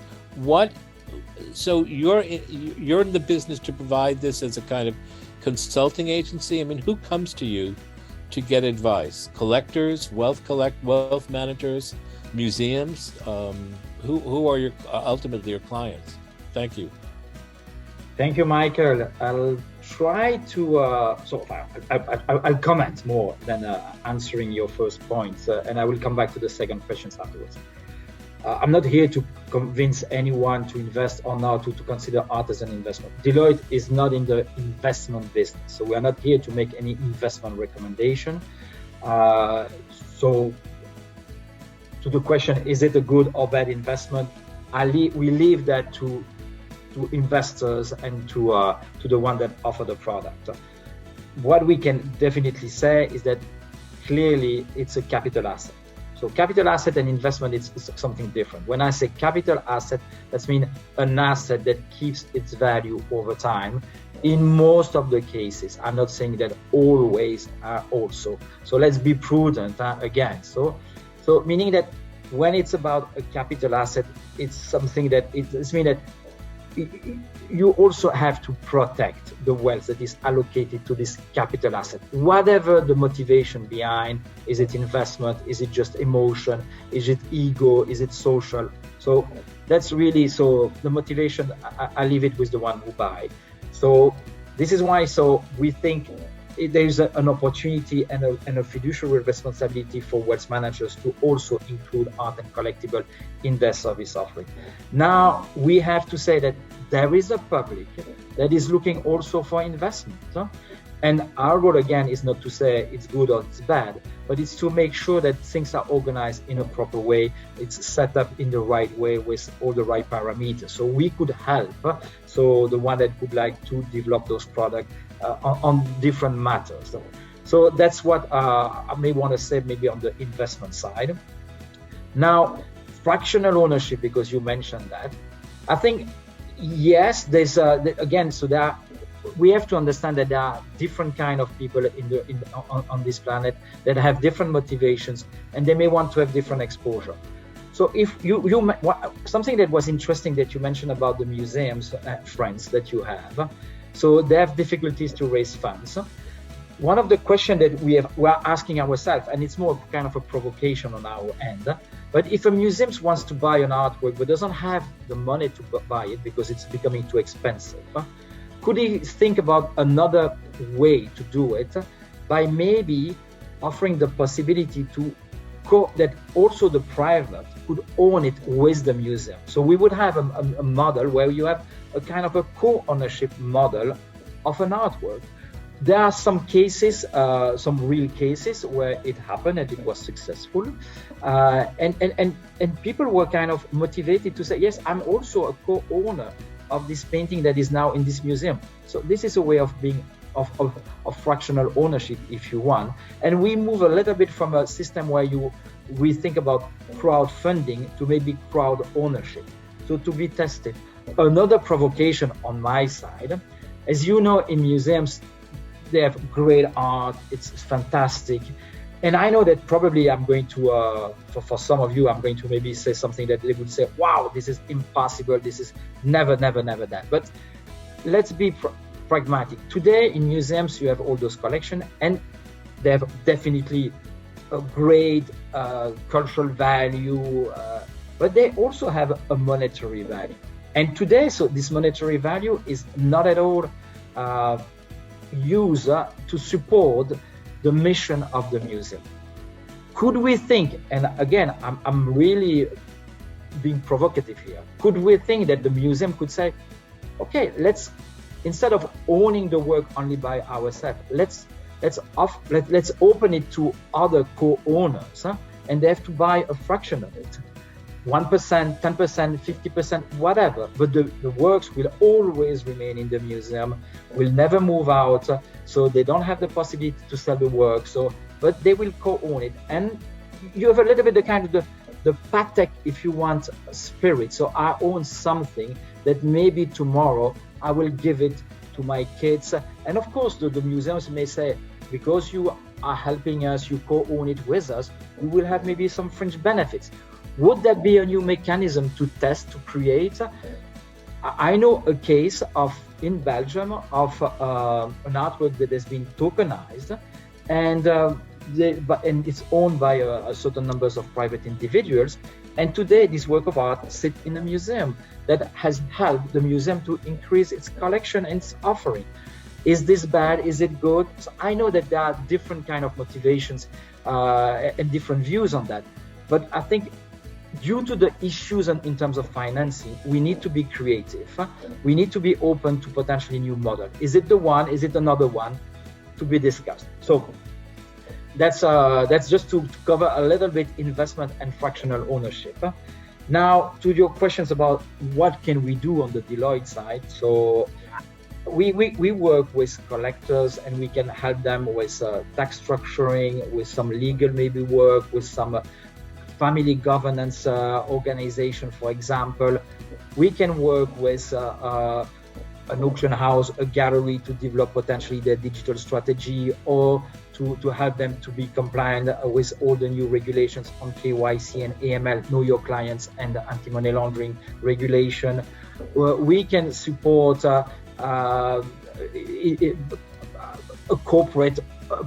So you're in the business to provide this as a kind of consulting agency? I mean, who comes to you to get advice? Collectors, wealth managers, museums? Who are ultimately your clients? Thank you. Thank you, Michael. I'll try to I'll comment more than answering your first points, and I will come back to the second questions afterwards. I'm not here to convince anyone to invest or not to consider art as an investment. Deloitte is not in the investment business, so we are not here to make any investment recommendation. So to the question, is it a good or bad investment? We leave that to investors and to the one that offer the product. What we can definitely say is that clearly it's a capital asset. So capital asset and investment is something different. When I say capital asset, that means an asset that keeps its value over time. In most of the cases, I'm not saying that always also. So let's be prudent again. So meaning that when it's about a capital asset, it's something that it's mean that you also have to protect the wealth that is allocated to this capital asset. Whatever the motivation behind, is it investment? Is it just emotion? Is it ego? Is it social? So that's really, so the motivation, I leave it with the one who buy. So this is why, so we think there's an opportunity and a fiduciary responsibility for wealth managers to also include art and collectible in their service offering. Now, we have to say that there is a public that is looking also for investment. And our role, again, is not to say it's good or it's bad, but it's to make sure that things are organized in a proper way. It's set up in the right way with all the right parameters. So we could help. So the one that would like to develop those products on different matters. So that's what I may want to say maybe on the investment side. Now, fractional ownership, because you mentioned that, I think, yes, there's again, so there we have to understand that there are different kind of people on this planet that have different motivations, and they may want to have different exposure. So if you something that was interesting that you mentioned about the museums, friends that you have, so they have difficulties to raise funds. one of the questions that we're asking ourselves, and it's more kind of a provocation on our end, but if a museum wants to buy an artwork but doesn't have the money to buy it because it's becoming too expensive, could he think about another way to do it by maybe offering the possibility that also the private could own it with the museum? So we would have a model where you have a kind of a co-ownership model of an artwork. There are some cases, some real cases where it happened and it was successful, and people were kind of motivated to say, yes, I'm also a co-owner of this painting that is now in this museum. So this is a way of being of fractional ownership, if you want. And we move a little bit from a system where we think about crowdfunding to maybe crowd ownership, so to be tested. Another provocation on my side, as you know, in museums, they have great art, it's fantastic. And I know that probably I'm going to, for some of you, I'm going to maybe say something that they would say, wow, this is impossible, this is never done. But let's be pragmatic. Today in museums, you have all those collections, and they have definitely a great cultural value, but they also have a monetary value. And today, so this monetary value is not at all used to support the mission of the museum. Could we think, and again, I'm really being provocative here, could we think that the museum could say, okay, let's, instead of owning the work only by ourselves, let's open it to other co-owners, and they have to buy a fraction of it, 1%, 10%, 50%, whatever, but the works will always remain in the museum, will never move out, so they don't have the possibility to sell the work, but they will co-own it. And you have a little bit the kind of the Patek, if you want, spirit. So I own something that maybe tomorrow I will give it to my kids. And of course, the museums may say, because you are helping us, you co-own it with us, we will have maybe some fringe benefits. Would that be a new mechanism to test, to create? I know a case in Belgium of an artwork that has been tokenized, and it's owned by a certain numbers of private individuals. And today, this work of art sits in a museum that has helped the museum to increase its collection and its offering. Is this bad? Is it good? So I know that there are different kind of motivations and different views on that, but I think due to the issues in terms of financing, we need to be creative. We need to be open to potentially new model. Is it the one? Is it another one? To be discussed. So that's just to cover a little bit investment and fractional ownership. Now to your questions about what can we do on the Deloitte side. So we work with collectors, and we can help them with tax structuring, with some legal maybe work, with some family governance organization, for example. We can work with an auction house, a gallery, to develop potentially their digital strategy, or to help them to be compliant with all the new regulations on KYC and AML, know your clients, and the anti-money laundering regulation. We can support a corporate,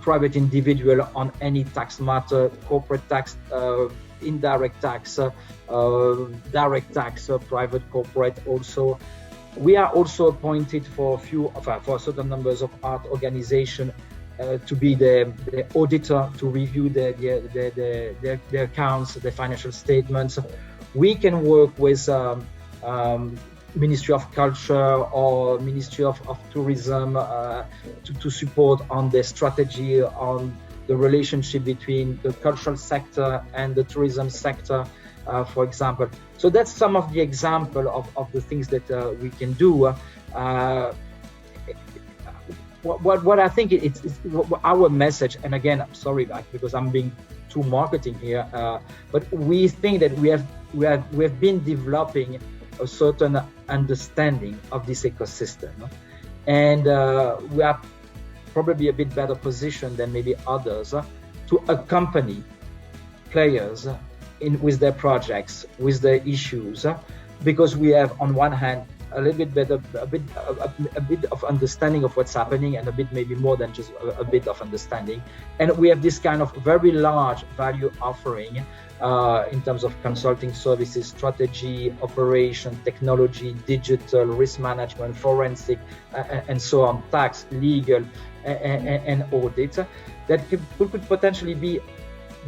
private individual on any tax matter, corporate tax, indirect tax, direct tax, private corporate also. We are also appointed for a certain numbers of art organization to be the auditor, to review their accounts, their financial statements. We can work with Ministry of Culture or Ministry of Tourism to support on the strategy on the relationship between the cultural sector and the tourism sector, for example. So that's some of the example of the things that we can do. What I think it's our message, and again, I'm sorry because I'm being too marketing here, but we think that we have been developing a certain understanding of this ecosystem, and we are probably a bit better positioned than maybe others to accompany players with their projects, with their issues, because we have on one hand a little bit better, a bit of understanding of what's happening, and a bit maybe more than just a bit of understanding. And we have this kind of very large value offering in terms of consulting services, strategy, operation, technology, digital, risk management, forensic, and so on, tax, legal, and audit that could potentially be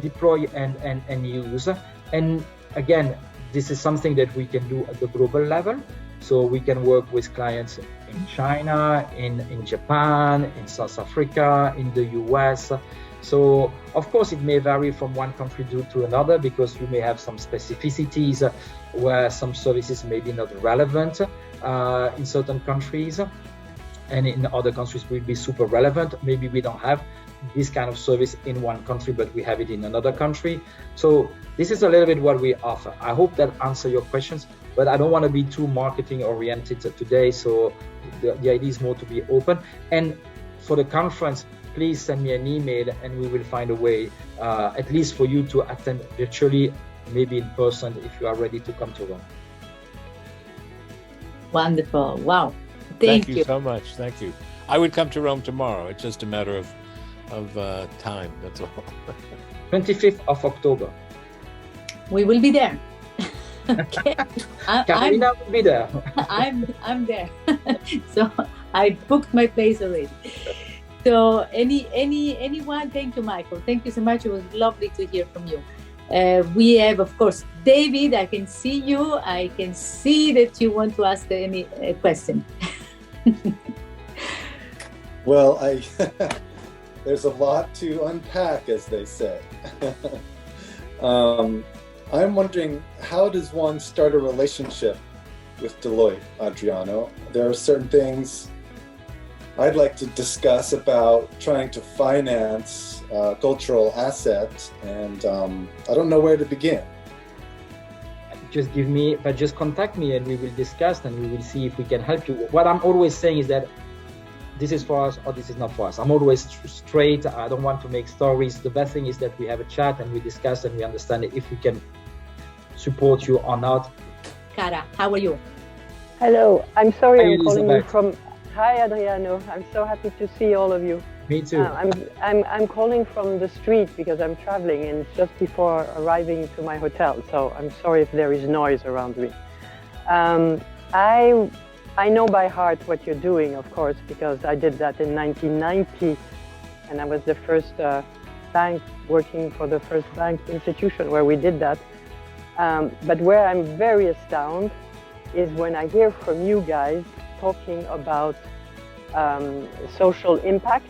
deployed and used. And again, this is something that we can do at the global level. So we can work with clients in China, in Japan, in South Africa, in the US. So of course it may vary from one country to another, because you may have some specificities where some services may be not relevant in certain countries, and in other countries will be super relevant. Maybe we don't have this kind of service in one country, but we have it in another country. So this is a little bit what we offer. I hope that answers your questions, but I don't want to be too marketing oriented today. So the idea is more to be open. And for the conference, please send me an email and we will find a way, at least for you to attend virtually, maybe in person if you are ready to come to Rome. Wonderful. Wow. Thank you so much. Thank you. I would come to Rome tomorrow. It's just a matter of time. That's all. 25th of October. We will be there. Okay. Carolina will be there. I'm there. So I booked my place already. So anyone, thank you, Michael. Thank you so much. It was lovely to hear from you. We have, of course, David. I can see you. I can see that you want to ask any question. Well, there's a lot to unpack, as they say. I'm wondering, how does one start a relationship with Deloitte, Adriano? There are certain things I'd like to discuss about trying to finance cultural assets, and I don't know where to begin. Just contact me and we will discuss, and we will see if we can help you. What I'm always saying is that this is for us or this is not for us. I'm always straight. I don't want to make stories. The best thing is that we have a chat and we discuss and we understand if we can support you or not. Cara, how are you? Hello, I'm sorry. Hi, I'm calling you Elizabeth. from. Hi, Adriano. I'm so happy to see all of you. Me too. I'm calling from the street because I'm traveling and it's just before arriving to my hotel. So I'm sorry if there is noise around me. I know by heart what you're doing, of course, because I did that in 1990, and I was the first bank working for the first bank institution where we did that. But where I'm very astounded is when I hear from you guys talking about social impact.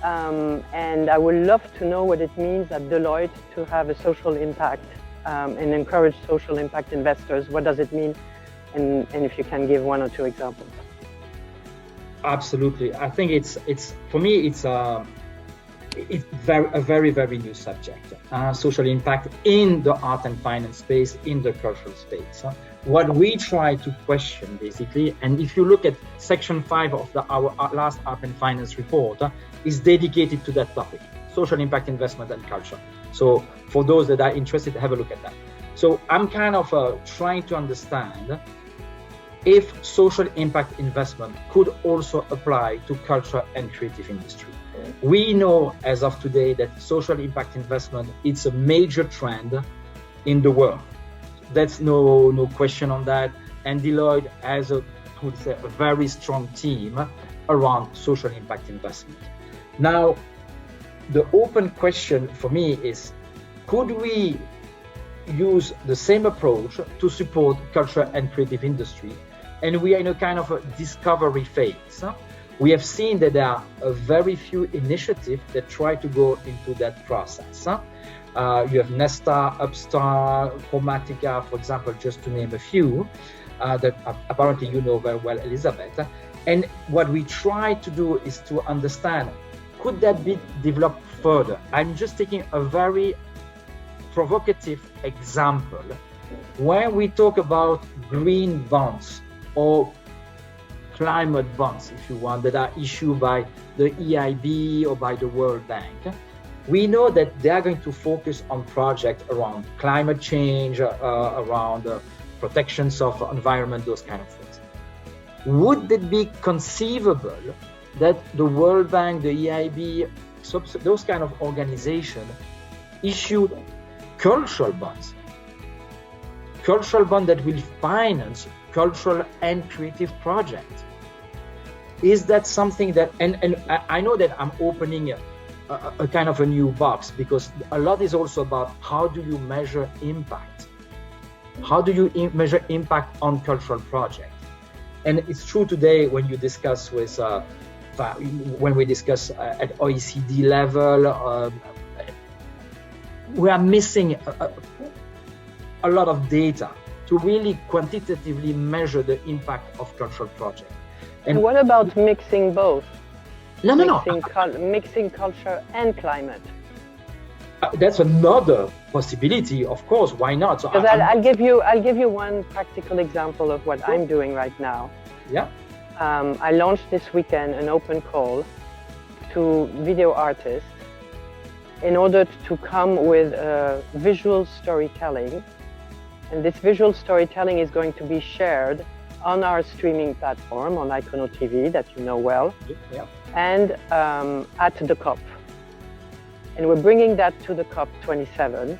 And I would love to know what it means at Deloitte to have a social impact and encourage social impact investors. What does it mean? And if you can give one or two examples. Absolutely. I think it's for me it's a very new subject. Social impact in the art and finance space, in the cultural space. What we try to question basically, and if you look at section 5 of our last art and finance report, is dedicated to that topic: social impact investment and culture. So for those that are interested, have a look at that. So I'm kind of trying to understand if social impact investment could also apply to culture and creative industry. We know as of today that social impact investment is a major trend in the world. That's no question on that. And Deloitte has a very strong team around social impact investment. Now, the open question for me is, could we use the same approach to support culture and creative industry? And we are in a kind of a discovery phase. We have seen that there are a very few initiatives that try to go into that process. You have Nesta, Upstart, Chromatica, for example, just to name a few, that apparently you know very well, Elizabeth. And what we try to do is to understand, could that be developed further? I'm just taking a very provocative example. When we talk about green bonds or climate bonds, if you want, that are issued by the EIB or by the World Bank, we know that they are going to focus on projects around climate change, around protections of environment, those kind of things. would it be conceivable that the World Bank, the EIB, those kind of organizations issued cultural bonds that will finance cultural and creative projects? Is that something that, and I know that I'm opening a kind of a new box, because a lot is also about how do you measure impact? How do you measure impact on cultural projects? And it's true today when you discuss with, when we discuss at OECD level, we are missing a lot of data to really quantitatively measure the impact of cultural projects. And what about mixing both? No. Mixing culture and climate. That's another possibility, of course. Why not? So I'll give you one practical example of what I'm doing right now. Yeah. I launched this weekend an open call to video artists in order to come with visual storytelling. And this visual storytelling is going to be shared on our streaming platform, on Icono TV, that you know well, yeah. And at the COP. And we're bringing that to the COP 27.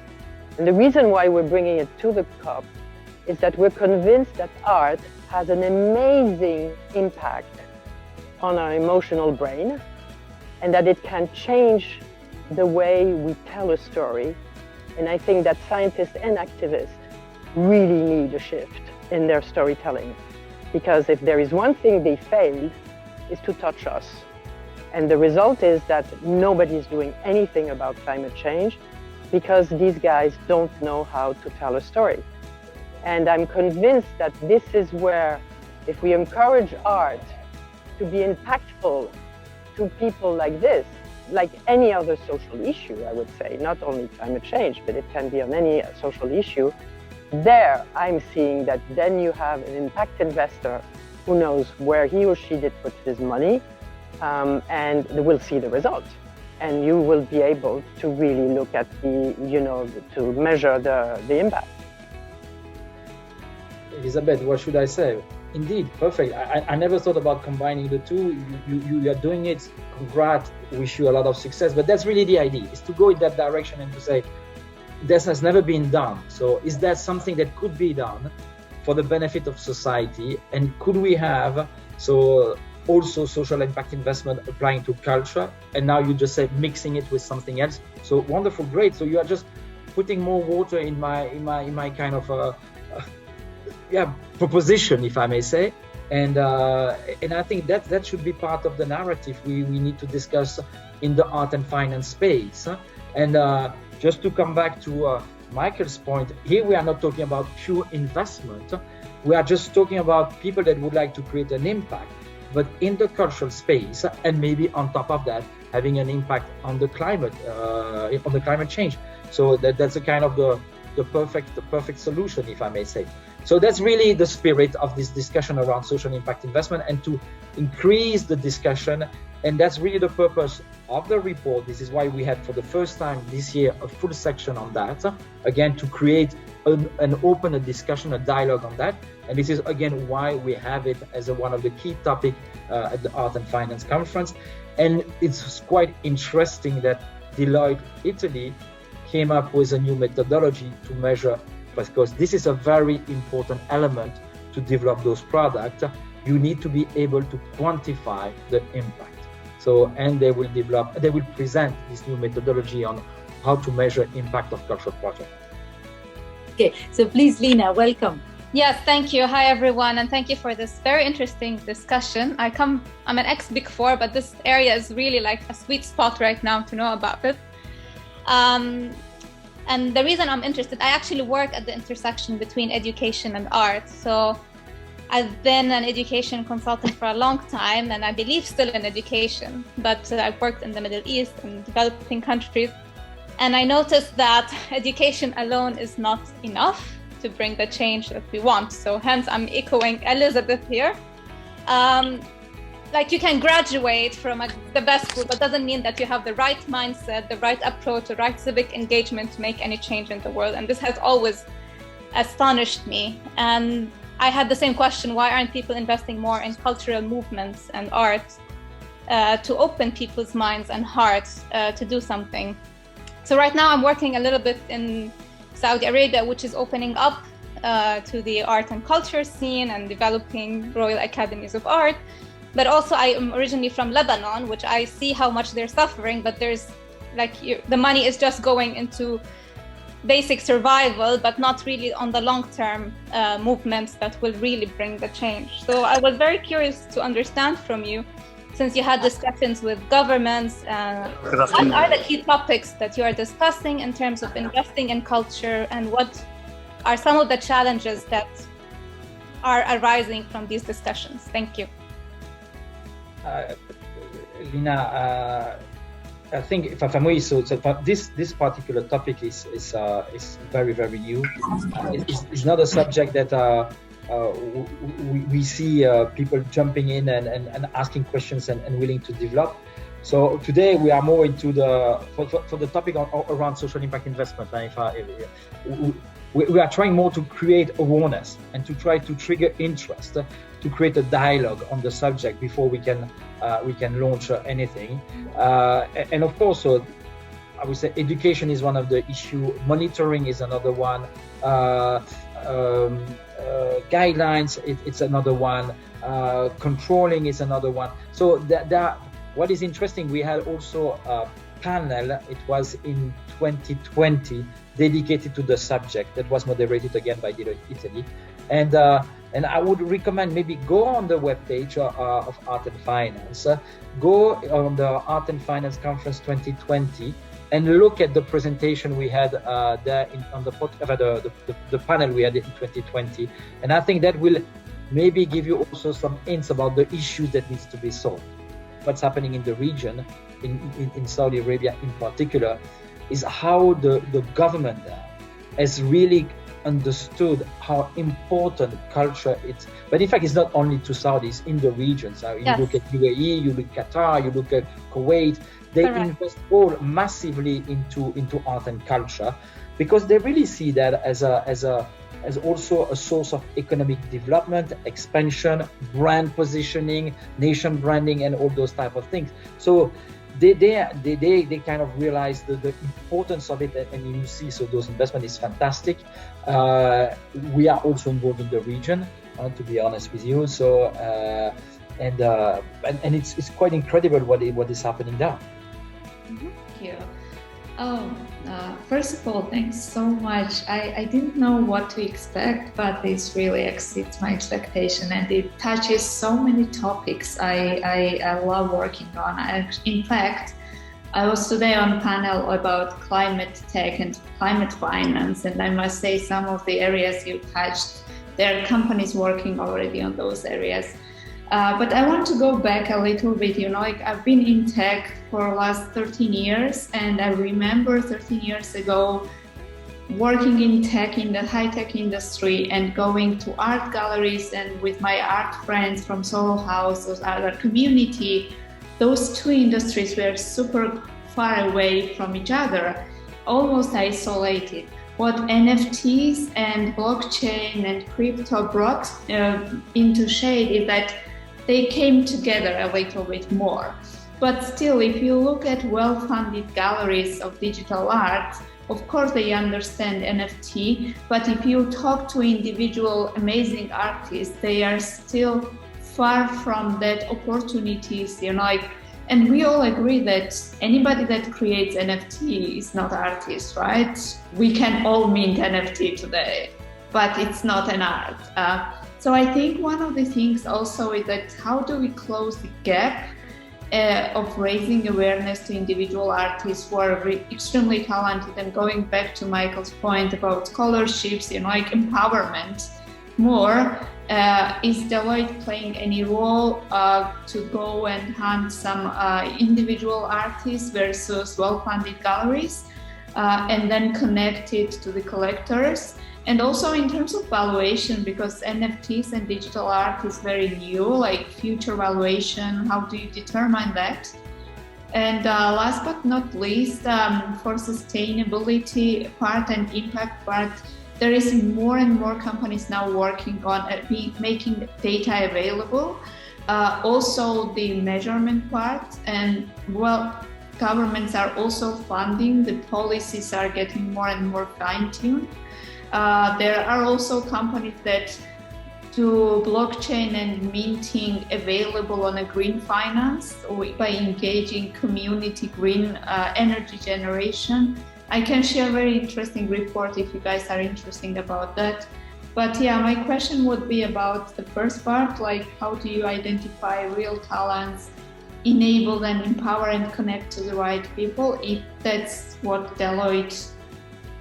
And the reason why we're bringing it to the COP is that we're convinced that art has an amazing impact on our emotional brain, and that it can change the way we tell a story. And I think that scientists and activists really need a shift in their storytelling, because if there is one thing they failed, is to touch us. And the result is that nobody is doing anything about climate change because these guys don't know how to tell a story. And I'm convinced that this is where, if we encourage art to be impactful to people like this, like any other social issue, I would say, not only climate change, but it can be on any social issue, there I'm seeing that then you have an impact investor who knows where he or she did put his money, and will see the result. And you will be able to really look at the, to measure the impact. Elizabeth, what should I say? Indeed, perfect. I never thought about combining the two. You are doing it. Congrats. Wish you a lot of success. But that's really the idea, is to go in that direction and to say, this has never been done. So is that something that could be done for the benefit of society? And could we have also social impact investment applying to culture? And now you just said mixing it with something else. So wonderful, great. So you are just putting more water in my kind of proposition, if I may say. And I think that should be part of the narrative we need to discuss in the art and finance space. And just to come back to Michael's point, here we are not talking about pure investment. We are just talking about people that would like to create an impact, but in the cultural space, and maybe on top of that, having an impact on the climate change. So that's a kind of the perfect solution, if I may say. So that's really the spirit of this discussion around social impact investment, and to increase the discussion. And that's really the purpose of the report. This is why we had, for the first time this year, a full section on that. Again, to create an open discussion, a dialogue on that. And this is, again, why we have it as one of the key topics at the Art and Finance Conference. And it's quite interesting that Deloitte Italy came up with a new methodology to measure, because this is a very important element to develop those products. You need to be able to quantify the impact. So, and they will present this new methodology on how to measure impact of cultural projects. Okay, so please, Lina, welcome. Yes, thank you. Hi, everyone, and thank you for this very interesting discussion. I'm an ex-Big Four, but this area is really like a sweet spot right now to know about it. And the reason I'm interested, I actually work at the intersection between education and art. So I've been an education consultant for a long time, and I believe still in education, but I've worked in the Middle East and developing countries. And I noticed that education alone is not enough to bring the change that we want. So hence I'm echoing Elizabeth here. Like, you can graduate from the best school, but doesn't mean that you have the right mindset, the right approach, the right civic engagement to make any change in the world. And this has always astonished me. And I had the same question: why aren't people investing more in cultural movements and art to open people's minds and hearts to do something? So right now I'm working a little bit in Saudi Arabia, which is opening up to the art and culture scene and developing Royal Academies of Art. But also I am originally from Lebanon, which I see how much they're suffering, but there's the money is just going into basic survival, but not really on the long-term movements that will really bring the change. So I was very curious to understand from you, since you had discussions with governments, what are the key topics that you are discussing in terms of investing in culture, and what are some of the challenges that are arising from these discussions? Thank you. Lina, I think if I'm familiar, so this particular topic is very, very new. It's not a subject that we see people jumping in and asking questions and willing to develop. So today we are more into for the topic around social impact investment. And we are trying more to create awareness and to try to trigger interest, to create a dialogue on the subject before we can launch anything. And of course, so I would say education is one of the issues. Monitoring is another one. Guidelines, it's another one. Controlling is another one. So what is interesting, we had also a panel. It was in 2020 dedicated to the subject that was moderated again by Deloitte Italy, and I would recommend maybe go on the webpage of Art and Finance, go on the Art and Finance Conference 2020, and look at the presentation we had there on the panel we had in 2020, and I think that will maybe give you also some hints about the issues that needs to be solved. What's happening in the region, in Saudi Arabia in particular, is how the government there has really understood how important culture is. But in fact, it's not only to Saudis in the regions. You look at UAE, you look at Qatar, you look at Kuwait. They invest all massively into art and culture because they really see that as also a source of economic development, expansion, brand positioning, nation branding, and all those type of things. So they kind of realize the importance of it, and you see, so those investment is fantastic. We are also involved in the region, to be honest with you. So and it's quite incredible what is happening there. Thank you. First of all, thanks so much. I didn't know what to expect, but this really exceeds my expectation, and it touches so many topics I love working on. In fact, I was today on a panel about climate tech and climate finance, and I must say some of the areas you touched, there are companies working already on those areas. But I want to go back a little bit, I've been in tech for the last 13 years, and I remember 13 years ago working in tech, in the high-tech industry, and going to art galleries and with my art friends from Soho House or other community. Those two industries were super far away from each other, almost isolated. What NFTs and blockchain and crypto brought into shade is that they came together a little bit more. But still, if you look at well-funded galleries of digital art, of course they understand NFT, but if you talk to individual amazing artists, they are still far from that opportunities, and we all agree that anybody that creates NFT is not artist, right? We can all mint NFT today, but it's not an art. So I think one of the things also is that how do we close the gap of raising awareness to individual artists who are extremely talented, and going back to Michael's point about scholarships, empowerment more. Is Deloitte playing any role to go and hunt some individual artists versus well-funded galleries and then connect it to the collectors? And also in terms of valuation, because NFTs and digital art is very new, like future valuation, how do you determine that? And last but not least, for sustainability part and impact part, there is more and more companies now working on making data available. Also the measurement part, and well, governments are also funding, the policies are getting more and more fine-tuned. There are also companies that do blockchain and minting available on a green finance by engaging community green energy generation. I can share a very interesting report if you guys are interested about that. But yeah, my question would be about the first part, like how do you identify real talents, enable and empower and connect to the right people, if that's what Deloitte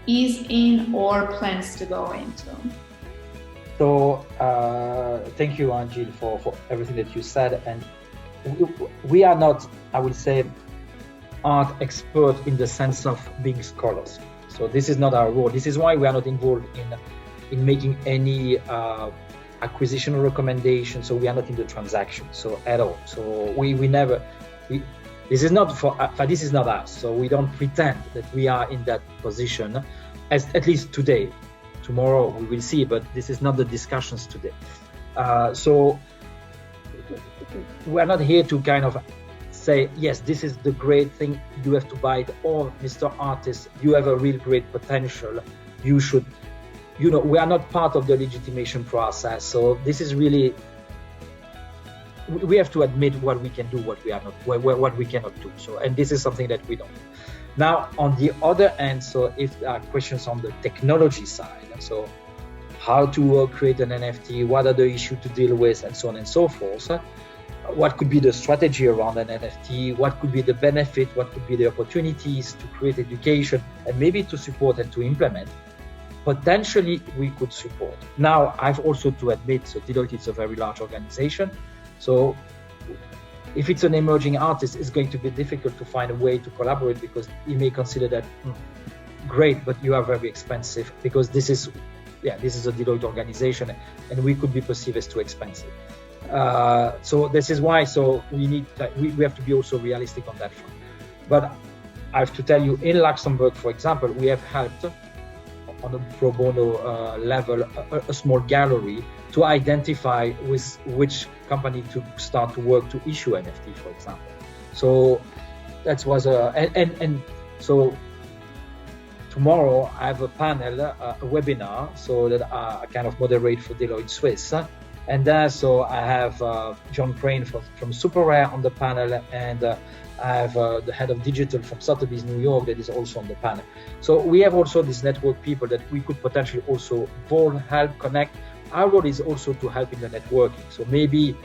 is in or plans to go into? So thank you, Angel, for everything that you said. And we are not, I would say, art expert in the sense of being scholars. So this is not our role. This is why we are not involved in making any acquisition or recommendation. So we are not in the transaction, so at all. So we never, this is not this is not us. So we don't pretend that we are in that position, at least today. Tomorrow we will see, but this is not the discussions today. So we're not here to kind of say, yes, this is the great thing, you have to buy it, or Mr. Artist, you have a real great potential, you should, we are not part of the legitimation process. So this is really, we have to admit what we can do, what we are not, what we cannot do. So, and this is something that we don't do. Now, on the other hand, so if there are questions on the technology side, so how to create an NFT, what are the issues to deal with, and so on and so forth, what could be the strategy around an NFT, what could be the benefit, what could be the opportunities to create education, and maybe to support and to implement, potentially we could support. Now, I've also to admit, so Deloitte is a very large organization, so if it's an emerging artist, it's going to be difficult to find a way to collaborate, because he may consider that, great, but you are very expensive, because this is a Deloitte organization, and we could be perceived as too expensive. So this is why, so we have to be also realistic on that front. But I have to tell you, in Luxembourg, for example, we have helped on a pro bono level a small gallery to identify with which company to start to work to issue NFT, for example. So that was and so tomorrow I have a panel, a webinar, so that I kind of moderate for Deloitte Swiss. And then so I have John Crane from Super Rare on the panel, and I have the head of digital from Sotheby's New York that is also on the panel. So we have also this network people that we could potentially also involve, help, connect. Our role is also to help in the networking. So maybe,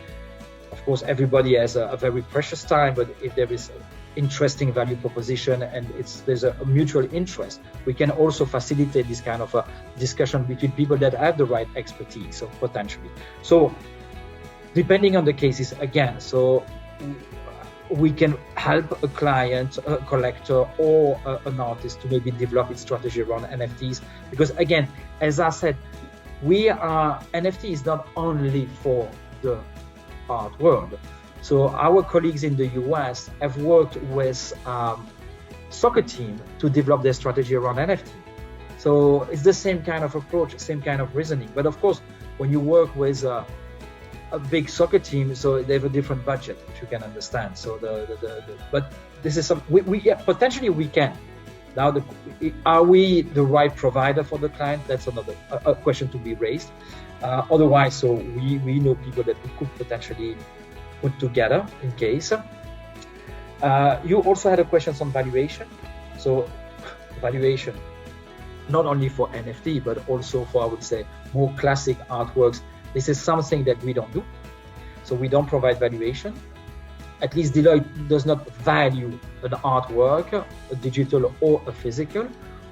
of course, everybody has a very precious time, but if there is interesting value proposition and there's a mutual interest, we can also facilitate this kind of a discussion between people that have the right expertise, so potentially. So depending on the cases, again, so we can help a client, a collector, or an artist to maybe develop its strategy around NFTs, because again, as I said, NFT is not only for the art world. So our colleagues in the US have worked with soccer team to develop their strategy around NFT. So it's the same kind of approach, same kind of reasoning. But of course, when you work with a big soccer team, so they have a different budget, which you can understand. So but this is potentially we can. Now, are we the right provider for the client? That's another a question to be raised. Otherwise, so we know people that we could potentially put together in case. You also had a question on valuation. So valuation, not only for NFT, but also for, I would say, more classic artworks. This is something that we don't do. So we don't provide valuation. At least Deloitte does not value an artwork, a digital or a physical.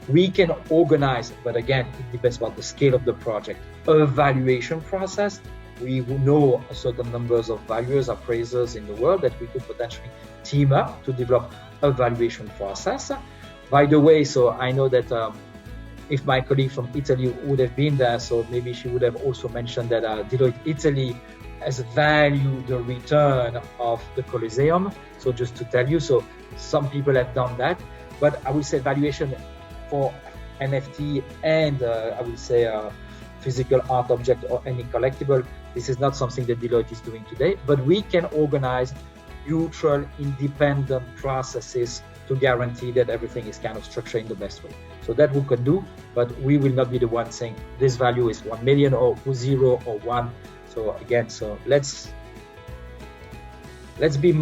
We can organize, but again, it depends on the scale of the project, a valuation process. We know a certain numbers of valuers, appraisers in the world that we could potentially team up to develop a valuation process. By the way, so I know that if my colleague from Italy would have been there, so maybe she would have also mentioned that Deloitte Italy has valued the return of the Colosseum. So just to tell you, so some people have done that, but I would say valuation for NFT and I would say physical art object or any collectible. This is not something that Deloitte is doing today, but we can organize neutral, independent processes to guarantee that everything is kind of structured in the best way. So that we can do, but we will not be the one saying this value is 1 million or 0 or 1. So again, so let's be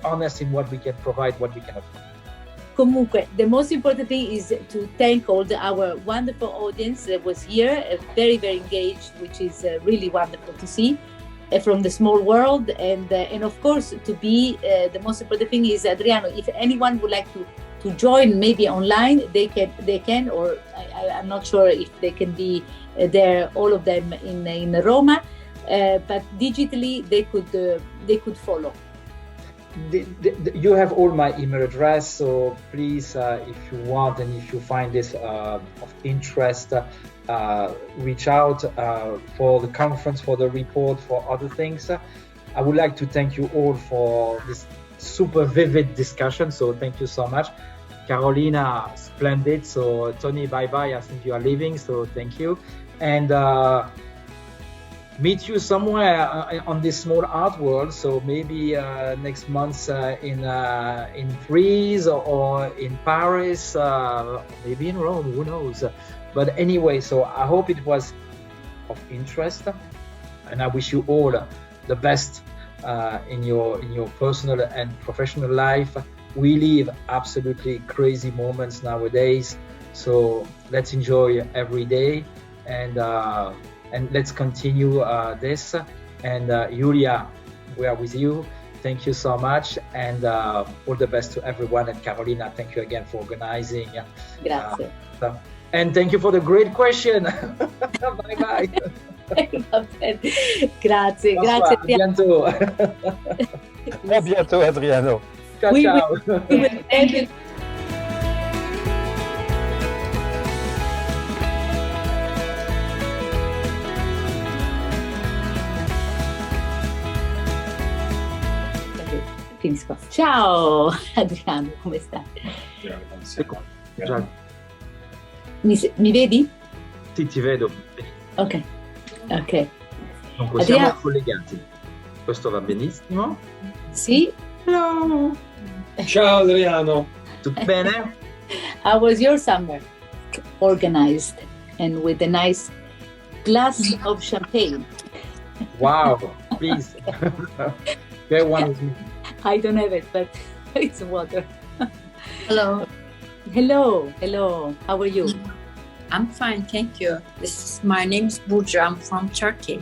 honest in what we can provide, what we cannot. Comunque, the most important thing is to thank our wonderful audience that was here, very, very engaged, which is really wonderful to see from the small world. And of course, to be the most important thing is, Adriano, if anyone would like to join, maybe online, they can, or I'm not sure if they can be there, all of them in Roma, but digitally they could follow. You have all my email address, so please, if you want and if you find this of interest, reach out for the conference, for the report, for other things. I would like to thank you all for this super vivid discussion, so thank you so much. Carolina, splendid. So Tony, bye-bye, I think you are leaving, so thank you. And meet you somewhere on this small art world. So maybe next month in Greece or in Paris, maybe in Rome, who knows. But anyway, so I hope it was of interest, and I wish you all the best in your personal and professional life. We live absolutely crazy moments nowadays, so let's enjoy every day, and let's continue this. And Julia, we are with you. Thank you so much, and all the best to everyone. And Carolina, thank you again for organizing. Grazie. And thank you for the great question. Bye bye. Grazie, Bonsoir, grazie. à bientôt. À bientôt, Adriano. Ciao, We ciao. will thank you. Finisco. Ciao Adriano, come stai? Ciao. Mi vedi? Sì, ti vedo. Ok. Non possiamo Adriano. collegati. Questo va benissimo. Sì? Ciao. Ciao Adriano. Tutto bene? How was your summer? Organized and with a nice glass of champagne. Wow, please. Get one with me. I don't have it, but it's water. Hello, Hello. How are you? I'm fine, thank you. My name is Burcu. I'm from Turkey.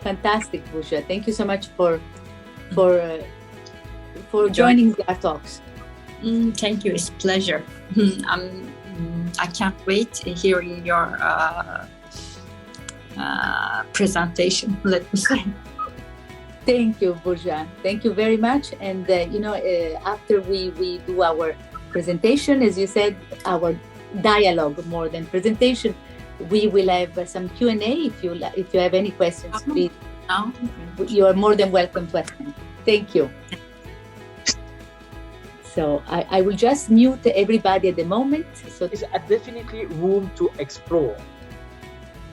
Fantastic, Busha. Thank you so much for joining our talks. Thank you. It's a pleasure. I can't wait hearing your presentation. Let me say. Thank you, Burja. Thank you very much. And after we do our presentation, as you said, our dialogue more than presentation, we will have some Q&A. If you have any questions, please. You are more than welcome to ask them. Thank you. So I will just mute everybody at the moment. So There's definitely room to explore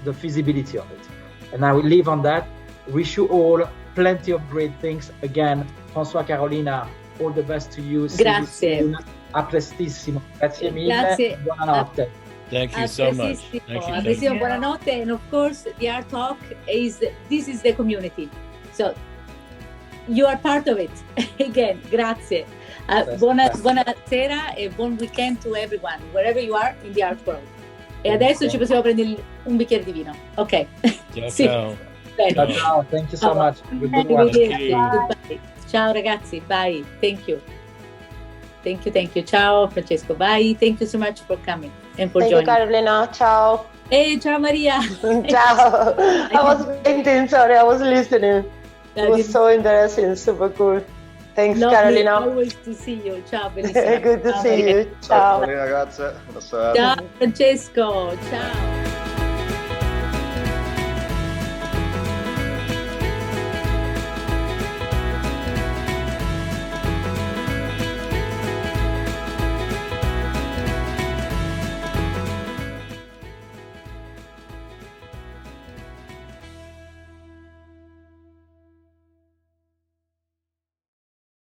the feasibility of it. And I will leave on that. Wish you all plenty of great things. Again, François, Carolina, all the best to you. Grazie. A prestissimo. Grazie mille. Grazie. Buonanotte. Thank you so much. Thank you. Buonanotte. And of course, the Art Talk this is the community. So you are part of it. Again, grazie. Buonasera e buon weekend to everyone, wherever you are in the art world. E adesso ci possiamo prendere un bicchiere di vino. Ok. Ciao, Sì. ciao. Bene. Ciao, thank you so much. Good one. Arrivederci. Goodbye. Ciao ragazzi, bye. Thank you. Ciao Francesco, bye. Thank you so much for coming and for Thank you, joining. Carolina. Ciao. Hey, ciao Maria. Ciao. I was painting, sorry, I was listening. It was so interesting, super cool. Thanks, Lovely Carolina. always to see you. Ciao, bellissima. Good to Ciao, see Maria. you. Ciao. Ciao ragazze, buona serata. Ciao Francesco, ciao.